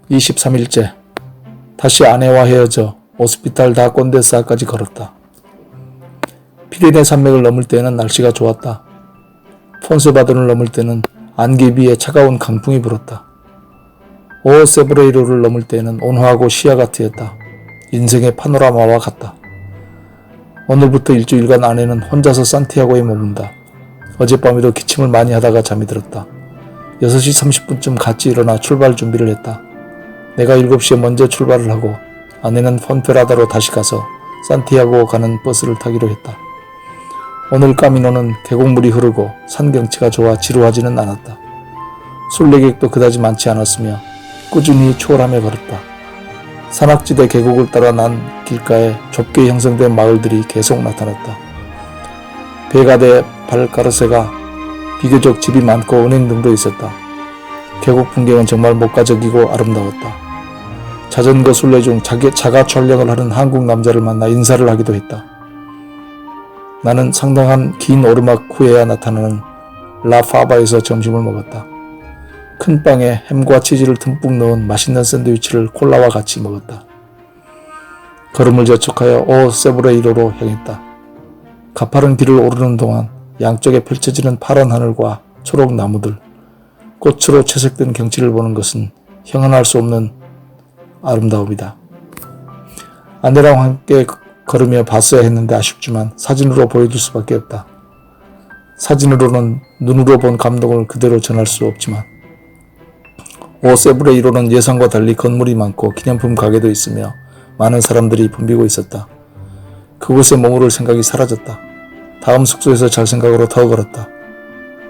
(23일째) 다시 아내와 헤어져 오스피탈 다 꼰데스아까지 걸었다. 피레네 산맥을 넘을 때는 날씨가 좋았다. 폰세바도를 넘을 때는 안개비에 차가운 강풍이 불었다. 오세브레이로를 넘을 때는 온화하고 시야가 트였다. 인생의 파노라마와 같다. 오늘부터 일주일간 아내는 혼자서 산티아고에 머문다. 어젯밤에도 기침을 많이 하다가 잠이 들었다. 6시 30분쯤 같이 일어나 출발 준비를 했다. 내가 7시에 먼저 출발을 하고 아내는 폰페라다로 다시 가서 산티아고 가는 버스를 타기로 했다. 오늘 까미노는 계곡물이 흐르고 산 경치가 좋아 지루하지는 않았다. 순례객도 그다지 많지 않았으며 꾸준히 초월하며 걸었다. 산악지대 계곡을 따라 난 길가에 좁게 형성된 마을들이 계속 나타났다. 베가데 발가르세가 비교적 집이 많고 은행 등도 있었다. 계곡 풍경은 정말 목가적이고 아름다웠다. 자전거 순례 중 자가 촬영을 하는 한국 남자를 만나 인사를 하기도 했다. 나는 상당한 긴 오르막 후에야 나타나는 라파바에서 점심을 먹었다. 큰 빵에 햄과 치즈를 듬뿍 넣은 맛있는 샌드위치를 콜라와 같이 먹었다. 걸음을 재촉하여 오 세브레이로로 향했다. 가파른 길을 오르는 동안 양쪽에 펼쳐지는 파란 하늘과 초록 나무들, 꽃으로 채색된 경치를 보는 것은 형언할 수 없는 아름다움이다. 아내랑 함께 걸으며 봤어야 했는데 아쉽지만 사진으로 보여줄 수밖에 없다. 사진으로는 눈으로 본 감동을 그대로 전할 수 없지만 오세브레이로는 예상과 달리 건물이 많고 기념품 가게도 있으며 많은 사람들이 붐비고 있었다. 그곳에 머무를 생각이 사라졌다. 다음 숙소에서 잘 생각으로 더 걸었다.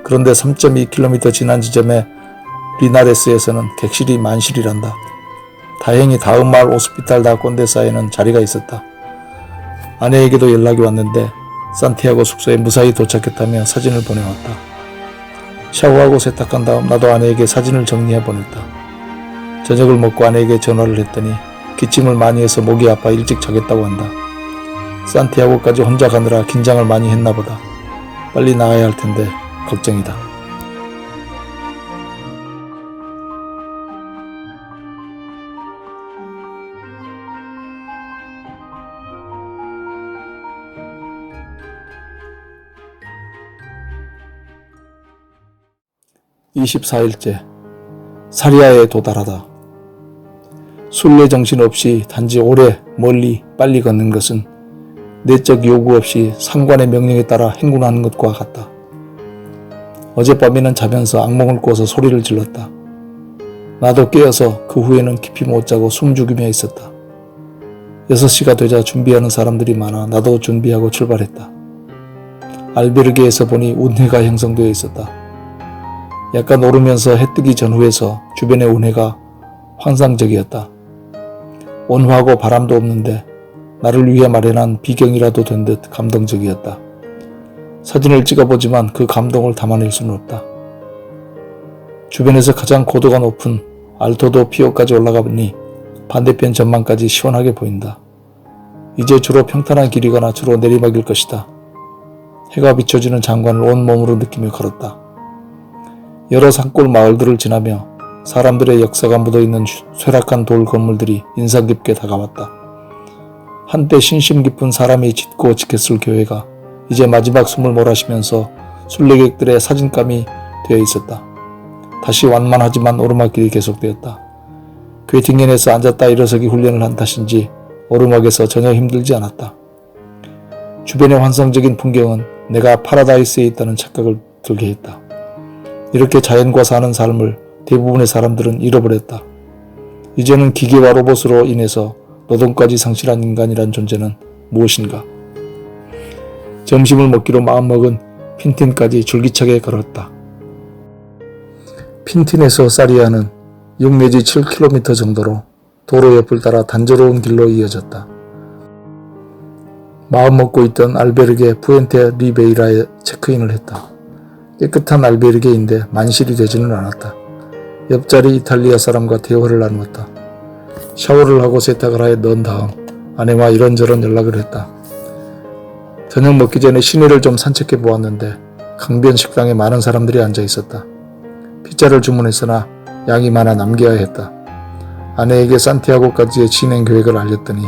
그런데 3.2km 지난 지점의 리나레스에서는 객실이 만실이란다. 다행히 다음 마을 오스피탈 다 꼰데사에는 자리가 있었다. 아내에게도 연락이 왔는데 산티아고 숙소에 무사히 도착했다며 사진을 보내왔다. 샤워하고 세탁한 다음 나도 아내에게 사진을 정리해 보냈다. 저녁을 먹고 아내에게 전화를 했더니 기침을 많이 해서 목이 아파 일찍 자겠다고 한다. 산티아고까지 혼자 가느라 긴장을 많이 했나 보다. 빨리 나가야 할 텐데 걱정이다. (24일째) 사리아에 도달하다. 순례 정신 없이 단지 오래, 멀리, 빨리 걷는 것은 내적 요구 없이 상관의 명령에 따라 행군하는 것과 같다. 어젯밤에는 자면서 악몽을 꿔서 소리를 질렀다. 나도 깨어서 그 후에는 깊이 못 자고 숨죽이며 있었다. 6시가 되자 준비하는 사람들이 많아 나도 준비하고 출발했다. 알베르게에서 보니 운해가 형성되어 있었다. 약간 오르면서 해 뜨기 전후에서 주변의 운해가 환상적이었다. 온화하고 바람도 없는데 나를 위해 마련한 비경이라도 된 듯 감동적이었다. 사진을 찍어보지만 그 감동을 담아낼 수는 없다. 주변에서 가장 고도가 높은 알토도 피오까지 올라가 보니 반대편 전망까지 시원하게 보인다. 이제 주로 평탄한 길이거나 주로 내리막일 것이다. 해가 비춰지는 장관을 온몸으로 느끼며 걸었다. 여러 산골 마을들을 지나며 사람들의 역사가 묻어있는 쇠락한 돌 건물들이 인상 깊게 다가왔다. 한때 신심 깊은 사람이 짓고 지켰을 교회가 이제 마지막 숨을 몰아쉬면서 순례객들의 사진감이 되어 있었다. 다시 완만하지만 오르막길이 계속되었다. 괴팅겐에서 앉았다 일어서기 훈련을 한 탓인지 오르막에서 전혀 힘들지 않았다. 주변의 환상적인 풍경은 내가 파라다이스에 있다는 착각을 들게 했다. 이렇게 자연과 사는 삶을 대부분의 사람들은 잃어버렸다. 이제는 기계와 로봇으로 인해서 노동까지 상실한 인간이란 존재는 무엇인가? 점심을 먹기로 마음먹은 핀틴까지 줄기차게 걸었다. 핀틴에서 사리아는 6 내지 7km 정도로 도로 옆을 따라 단조로운 길로 이어졌다. 마음먹고 있던 알베르게 푸엔테 리베이라에 체크인을 했다. 깨끗한 알베르게인데 만실이 되지는 않았다. 옆자리 이탈리아 사람과 대화를 나누었다. 샤워를 하고 세탁을 하여 넣은 다음 아내와 이런저런 연락을 했다. 저녁 먹기 전에 시내를 좀 산책해 보았는데 강변 식당에 많은 사람들이 앉아 있었다. 피자를 주문했으나 양이 많아 남겨야 했다. 아내에게 산티아고까지의 진행 계획을 알렸더니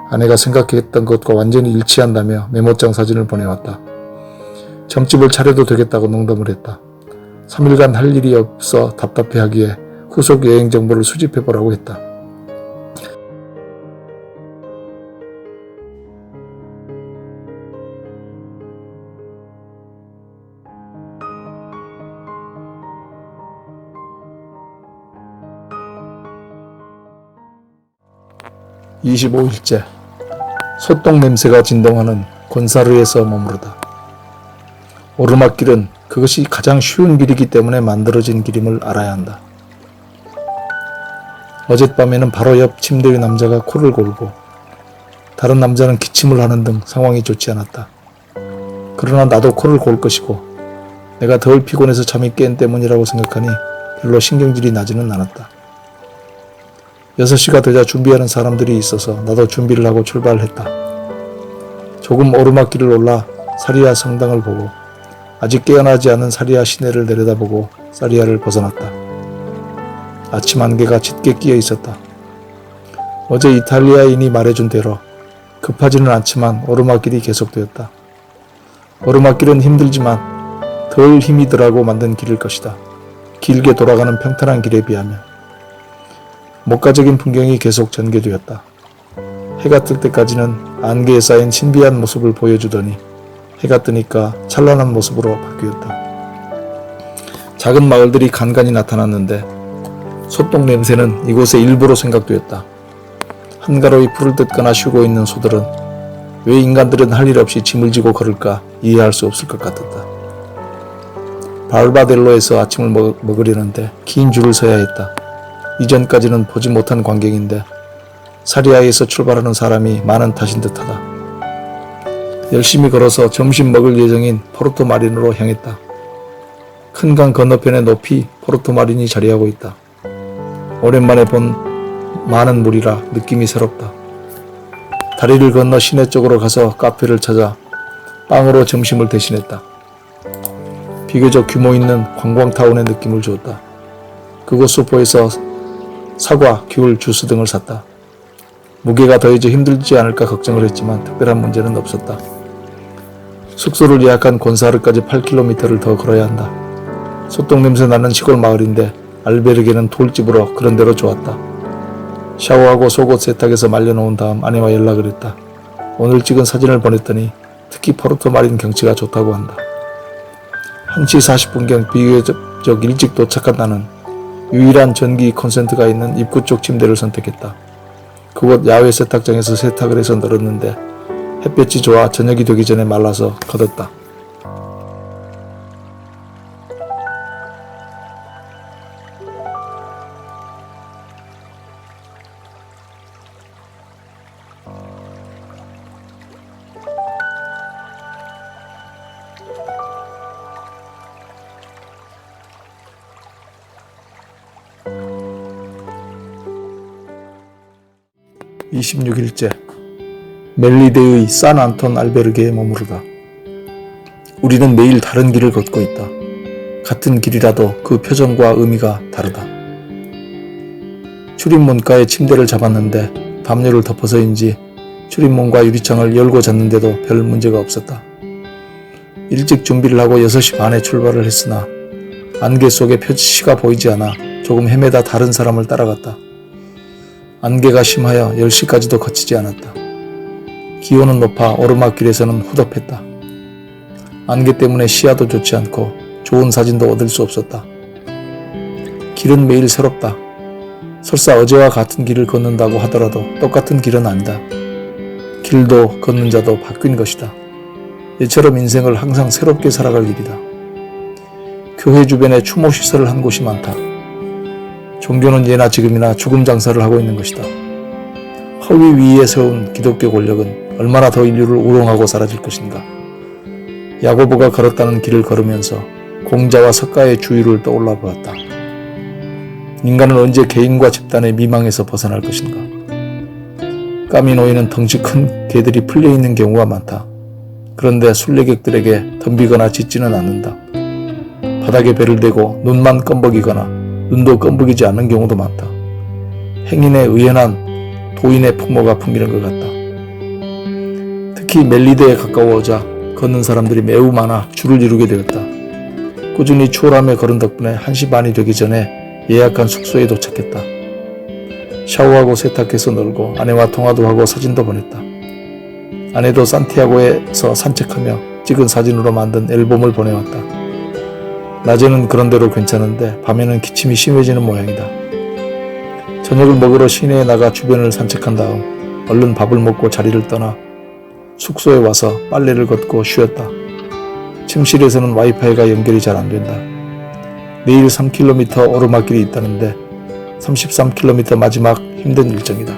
아내가 생각했던 것과 완전히 일치한다며 메모장 사진을 보내왔다. 점집을 차려도 되겠다고 농담을 했다. 3일간 할 일이 없어 답답해하기에 후속 여행 정보를 수집해보라고 했다. (25일째) 소똥 냄새가 진동하는 곤사르에서 머무르다. 오르막길은 그것이 가장 쉬운 길이기 때문에 만들어진 길임을 알아야 한다. 어젯밤에는 바로 옆 침대의 남자가 코를 골고 다른 남자는 기침을 하는 등 상황이 좋지 않았다. 그러나 나도 코를 골 것이고 내가 덜 피곤해서 잠이 깬 때문이라고 생각하니 별로 신경질이 나지는 않았다. 6시가 되자 준비하는 사람들이 있어서 나도 준비를 하고 출발했다. 조금 오르막길을 올라 사리아 성당을 보고 아직 깨어나지 않은 사리아 시내를 내려다보고 사리아를 벗어났다. 아침 안개가 짙게 끼어 있었다. 어제 이탈리아인이 말해준 대로 급하지는 않지만 오르막길이 계속되었다. 오르막길은 힘들지만 덜 힘이 들하고 만든 길일 것이다. 길게 돌아가는 평탄한 길에 비하면. 목가적인 풍경이 계속 전개되었다. 해가 뜰 때까지는 안개에 쌓인 신비한 모습을 보여주더니 해가 뜨니까 찬란한 모습으로 바뀌었다. 작은 마을들이 간간히 나타났는데 소똥 냄새는 이곳의 일부로 생각되었다. 한가로이 풀을 뜯거나 쉬고 있는 소들은 왜 인간들은 할 일 없이 짐을 지고 걸을까 이해할 수 없을 것 같았다. 발바델로에서 아침을 먹으려는데 긴 줄을 서야 했다. 이전까지는 보지 못한 광경인데 사리아에서 출발하는 사람이 많은 탓인 듯하다. 열심히 걸어서 점심 먹을 예정인 포르토마린으로 향했다. 큰 강 건너편에 높이 포르토마린이 자리하고 있다. 오랜만에 본 많은 물이라 느낌이 새롭다. 다리를 건너 시내 쪽으로 가서 카페를 찾아 빵으로 점심을 대신했다. 비교적 규모 있는 관광타운의 느낌을 주었다. 그곳 슈퍼에서 사과, 귤, 주스 등을 샀다. 무게가 더해져 힘들지 않을까 걱정을 했지만 특별한 문제는 없었다. 숙소를 예약한 곤사르까지 8km를 더 걸어야 한다. 소똥 냄새 나는 시골 마을인데 알베르게는 돌집으로 그런 대로 좋았다. 샤워하고 속옷 세탁해서 말려놓은 다음 아내와 연락을 했다. 오늘 찍은 사진을 보냈더니 특히 포르토마린 경치가 좋다고 한다. 1시 40분경 비교적 일찍 도착한 나는 유일한 전기 콘센트가 있는 입구 쪽 침대를 선택했다. 그곳 야외 세탁장에서 세탁을 해서 널었는데 햇볕이 좋아 저녁이 되기 전에 말라서 걷었다. (26일째) 멜리데의 산 안톤 알베르게에 머무르다. 우리는 매일 다른 길을 걷고 있다. 같은 길이라도 그 표정과 의미가 다르다. 출입문가에 침대를 잡았는데 담요를 덮어서인지 출입문과 유리창을 열고 잤는데도 별 문제가 없었다. 일찍 준비를 하고 6시 반에 출발을 했으나 안개 속에 표시가 보이지 않아 조금 헤매다 다른 사람을 따라갔다. 안개가 심하여 10시까지도 거치지 않았다. 기온은 높아 오르막길에서는 후덥했다. 안개 때문에 시야도 좋지 않고 좋은 사진도 얻을 수 없었다. 길은 매일 새롭다. 설사 어제와 같은 길을 걷는다고 하더라도 똑같은 길은 아니다. 길도 걷는 자도 바뀐 것이다. 얘처럼 인생을 항상 새롭게 살아갈 일이다. 교회 주변에 추모시설을 한 곳이 많다. 종교는 예나 지금이나 죽음 장사를 하고 있는 것이다. 허위 위에 세운 기독교 권력은 얼마나 더 인류를 우롱하고 사라질 것인가. 야고보가 걸었다는 길을 걸으면서 공자와 석가의 주의를 떠올라 보았다. 인간은 언제 개인과 집단의 미망에서 벗어날 것인가. 까미노에는 덩치 큰 개들이 풀려있는 경우가 많다. 그런데 순례객들에게 덤비거나 짖지는 않는다. 바닥에 배를 대고 눈만 껌벅이거나 눈도 껌벅이지 않는 경우도 많다. 행인의 의연한 도인의 풍모가 풍기는 것 같다. 특히 멜리데에 가까워오자 걷는 사람들이 매우 많아 줄을 이루게 되었다. 꾸준히 추월하며 걸은 덕분에 1시 반이 되기 전에 예약한 숙소에 도착했다. 샤워하고 세탁해서 놀고 아내와 통화도 하고 사진도 보냈다. 아내도 산티아고에서 산책하며 찍은 사진으로 만든 앨범을 보내왔다. 낮에는 그런대로 괜찮은데 밤에는 기침이 심해지는 모양이다. 저녁을 먹으러 시내에 나가 주변을 산책한 다음 얼른 밥을 먹고 자리를 떠나 숙소에 와서 빨래를 걷고 쉬었다. 침실에서는 와이파이가 연결이 잘 안된다. 내일 3km 오르막길이 있다는데 33km 마지막 힘든 일정이다.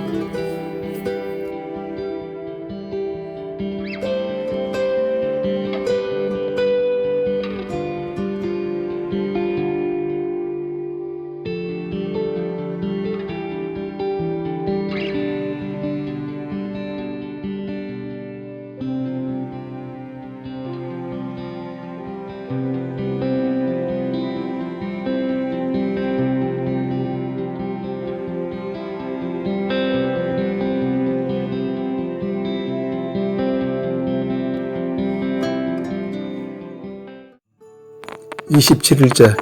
27일째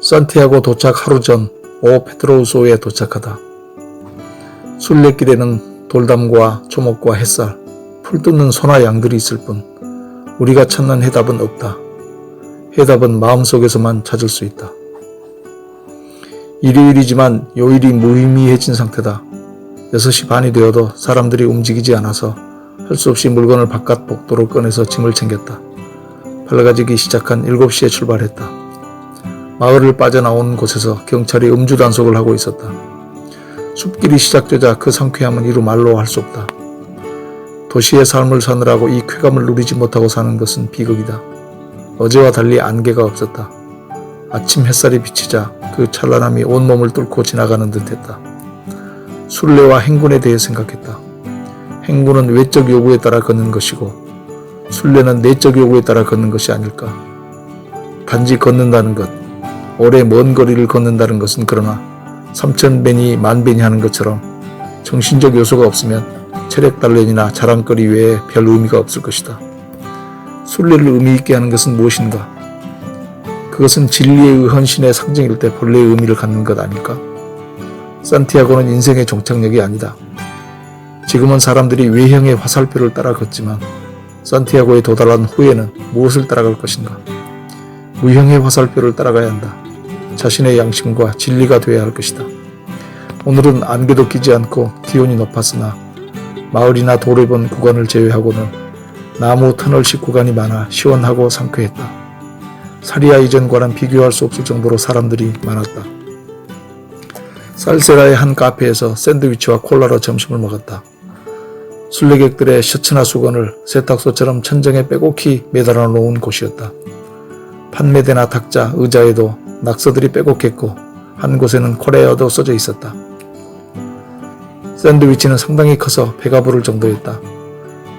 산티아고 도착 하루 전 오 페트로우소에 도착하다. 순례길에는 돌담과 초목과 햇살, 풀 뜯는 소나 양들이 있을 뿐 우리가 찾는 해답은 없다. 해답은 마음속에서만 찾을 수 있다. 일요일이지만 요일이 무의미해진 상태다. 6시 반이 되어도 사람들이 움직이지 않아서 할 수 없이 물건을 바깥 복도로 꺼내서 짐을 챙겼다. 밝아지기 시작한 7시에 출발했다. 마을을 빠져나오는 곳에서 경찰이 음주 단속을 하고 있었다. 숲길이 시작되자 그 상쾌함은 이루 말로 할 수 없다. 도시의 삶을 사느라고 이 쾌감을 누리지 못하고 사는 것은 비극이다. 어제와 달리 안개가 없었다. 아침 햇살이 비치자 그 찬란함이 온몸을 뚫고 지나가는 듯했다. 순례와 행군에 대해 생각했다. 행군은 외적 요구에 따라 걷는 것이고 순례는 내적 요구에 따라 걷는 것이 아닐까. 단지 걷는다는 것, 오래 먼 거리를 걷는다는 것은 그러나 3,000배니 10,000배니 하는 것처럼 정신적 요소가 없으면 체력 단련이나 자랑거리 외에 별 의미가 없을 것이다. 순례를 의미 있게 하는 것은 무엇인가? 그것은 진리의 헌신의 상징일 때 본래의 의미를 갖는 것 아닐까? 산티아고는 인생의 종착역이 아니다. 지금은 사람들이 외형의 화살표를 따라 걷지만 산티아고에 도달한 후에는 무엇을 따라갈 것인가? 무형의 화살표를 따라가야 한다. 자신의 양심과 진리가 되어야 할 것이다. 오늘은 안개도 끼지 않고 기온이 높았으나 마을이나 돌을 본 구간을 제외하고는 나무 터널식 구간이 많아 시원하고 상쾌했다. 사리아 이전과는 비교할 수 없을 정도로 사람들이 많았다. 살세라의 한 카페에서 샌드위치와 콜라로 점심을 먹었다. 순례객들의 셔츠나 수건을 세탁소처럼 천정에 빼곡히 매달아 놓은 곳이었다. 판매대나 탁자, 의자에도 낙서들이 빼곡했고 한 곳에는 코레아도 써져 있었다. 샌드위치는 상당히 커서 배가 부를 정도였다.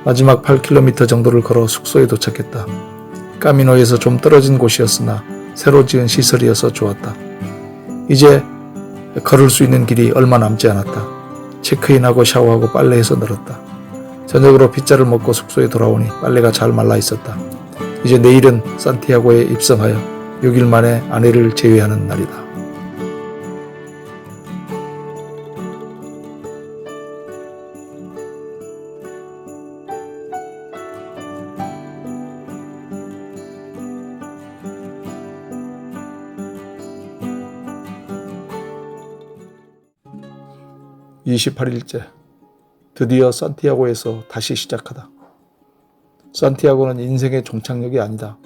마지막 8km 정도를 걸어 숙소에 도착했다. 까미노에서 좀 떨어진 곳이었으나 새로 지은 시설이어서 좋았다. 이제 걸을 수 있는 길이 얼마 남지 않았다. 체크인하고 샤워하고 빨래해서 늘었다. 저녁으로 피자를 먹고 숙소에 돌아오니 빨래가 잘 말라 있었다. 이제 내일은 산티아고에 입성하여 6일 만에 아내를 제외하는 날이다. (28일째) 드디어 산티아고에서 다시 시작하다. 산티아고는 인생의 종착역이 아니다.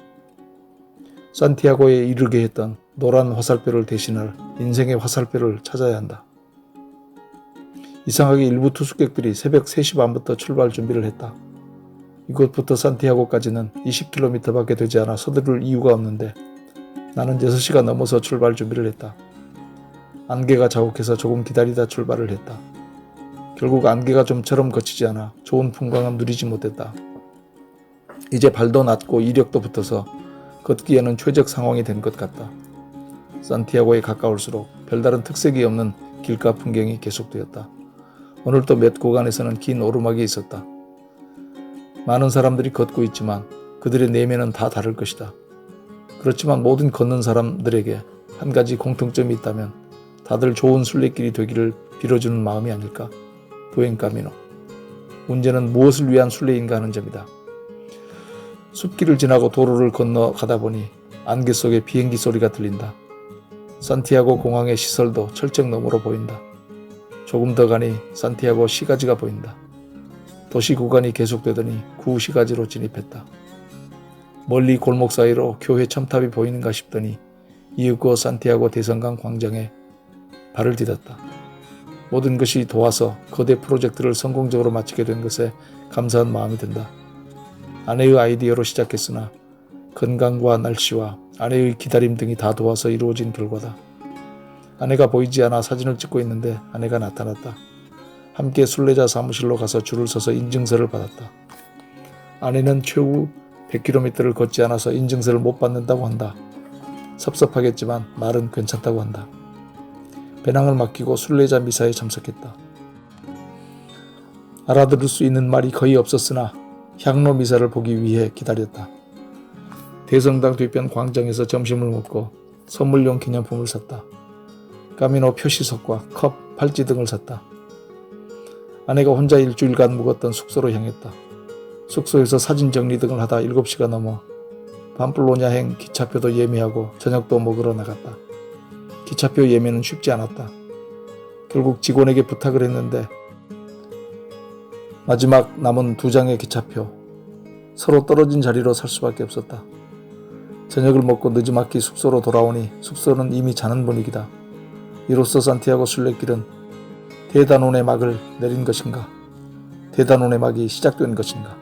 산티아고에 이르게 했던 노란 화살표를 대신할 인생의 화살표를 찾아야 한다. 이상하게 일부 투숙객들이 새벽 3시 반부터 출발 준비를 했다. 이곳부터 산티아고까지는 20km 밖에 되지 않아 서두를 이유가 없는데 나는 6시가 넘어서 출발 준비를 했다. 안개가 자욱해서 조금 기다리다 출발을 했다. 결국 안개가 좀처럼 거치지 않아 좋은 풍광은 누리지 못했다. 이제 발도 낮고 이력도 붙어서 걷기에는 최적 상황이 된 것 같다. 산티아고에 가까울수록 별다른 특색이 없는 길가 풍경이 계속되었다. 오늘도 몇 구간에서는 긴 오르막이 있었다. 많은 사람들이 걷고 있지만 그들의 내면은 다 다를 것이다. 그렇지만 모든 걷는 사람들에게 한 가지 공통점이 있다면 다들 좋은 순례길이 되기를 빌어주는 마음이 아닐까? 부엔카미노. 문제는 무엇을 위한 순례인가 하는 점이다. 숲길을 지나고 도로를 건너 가다 보니 안개 속에 비행기 소리가 들린다. 산티아고 공항의 시설도 철책 너머로 보인다. 조금 더 가니 산티아고 시가지가 보인다. 도시 구간이 계속되더니 구 시가지로 진입했다. 멀리 골목 사이로 교회 첨탑이 보이는가 싶더니 이윽고 산티아고 대성강 광장에 발을 디뎠다. 모든 것이 도와서 거대 프로젝트를 성공적으로 마치게 된 것에 감사한 마음이 든다. 아내의 아이디어로 시작했으나 건강과 날씨와 아내의 기다림 등이 다 도와서 이루어진 결과다. 아내가 보이지 않아 사진을 찍고 있는데 아내가 나타났다. 함께 순례자 사무실로 가서 줄을 서서 인증서를 받았다. 아내는 최후 100km를 걷지 않아서 인증서를 못 받는다고 한다. 섭섭하겠지만 말은 괜찮다고 한다. 배낭을 맡기고 순례자 미사에 참석했다. 알아들을 수 있는 말이 거의 없었으나 향로 미사를 보기 위해 기다렸다. 대성당 뒤편 광장에서 점심을 먹고 선물용 기념품을 샀다. 까미노 표시석과 컵, 팔찌 등을 샀다. 아내가 혼자 일주일간 묵었던 숙소로 향했다. 숙소에서 사진 정리 등을 하다 7시가 넘어 밤플로냐행 기차표도 예매하고 저녁도 먹으러 나갔다. 기차표 예매는 쉽지 않았다. 결국 직원에게 부탁을 했는데 마지막 남은 2장의 기차표, 서로 떨어진 자리로 살 수밖에 없었다. 저녁을 먹고 늦지막히 숙소로 돌아오니 숙소는 이미 자는 분위기다. 이로써 산티아고 순례길은 대단원의 막을 내린 것인가? 대단원의 막이 시작된 것인가?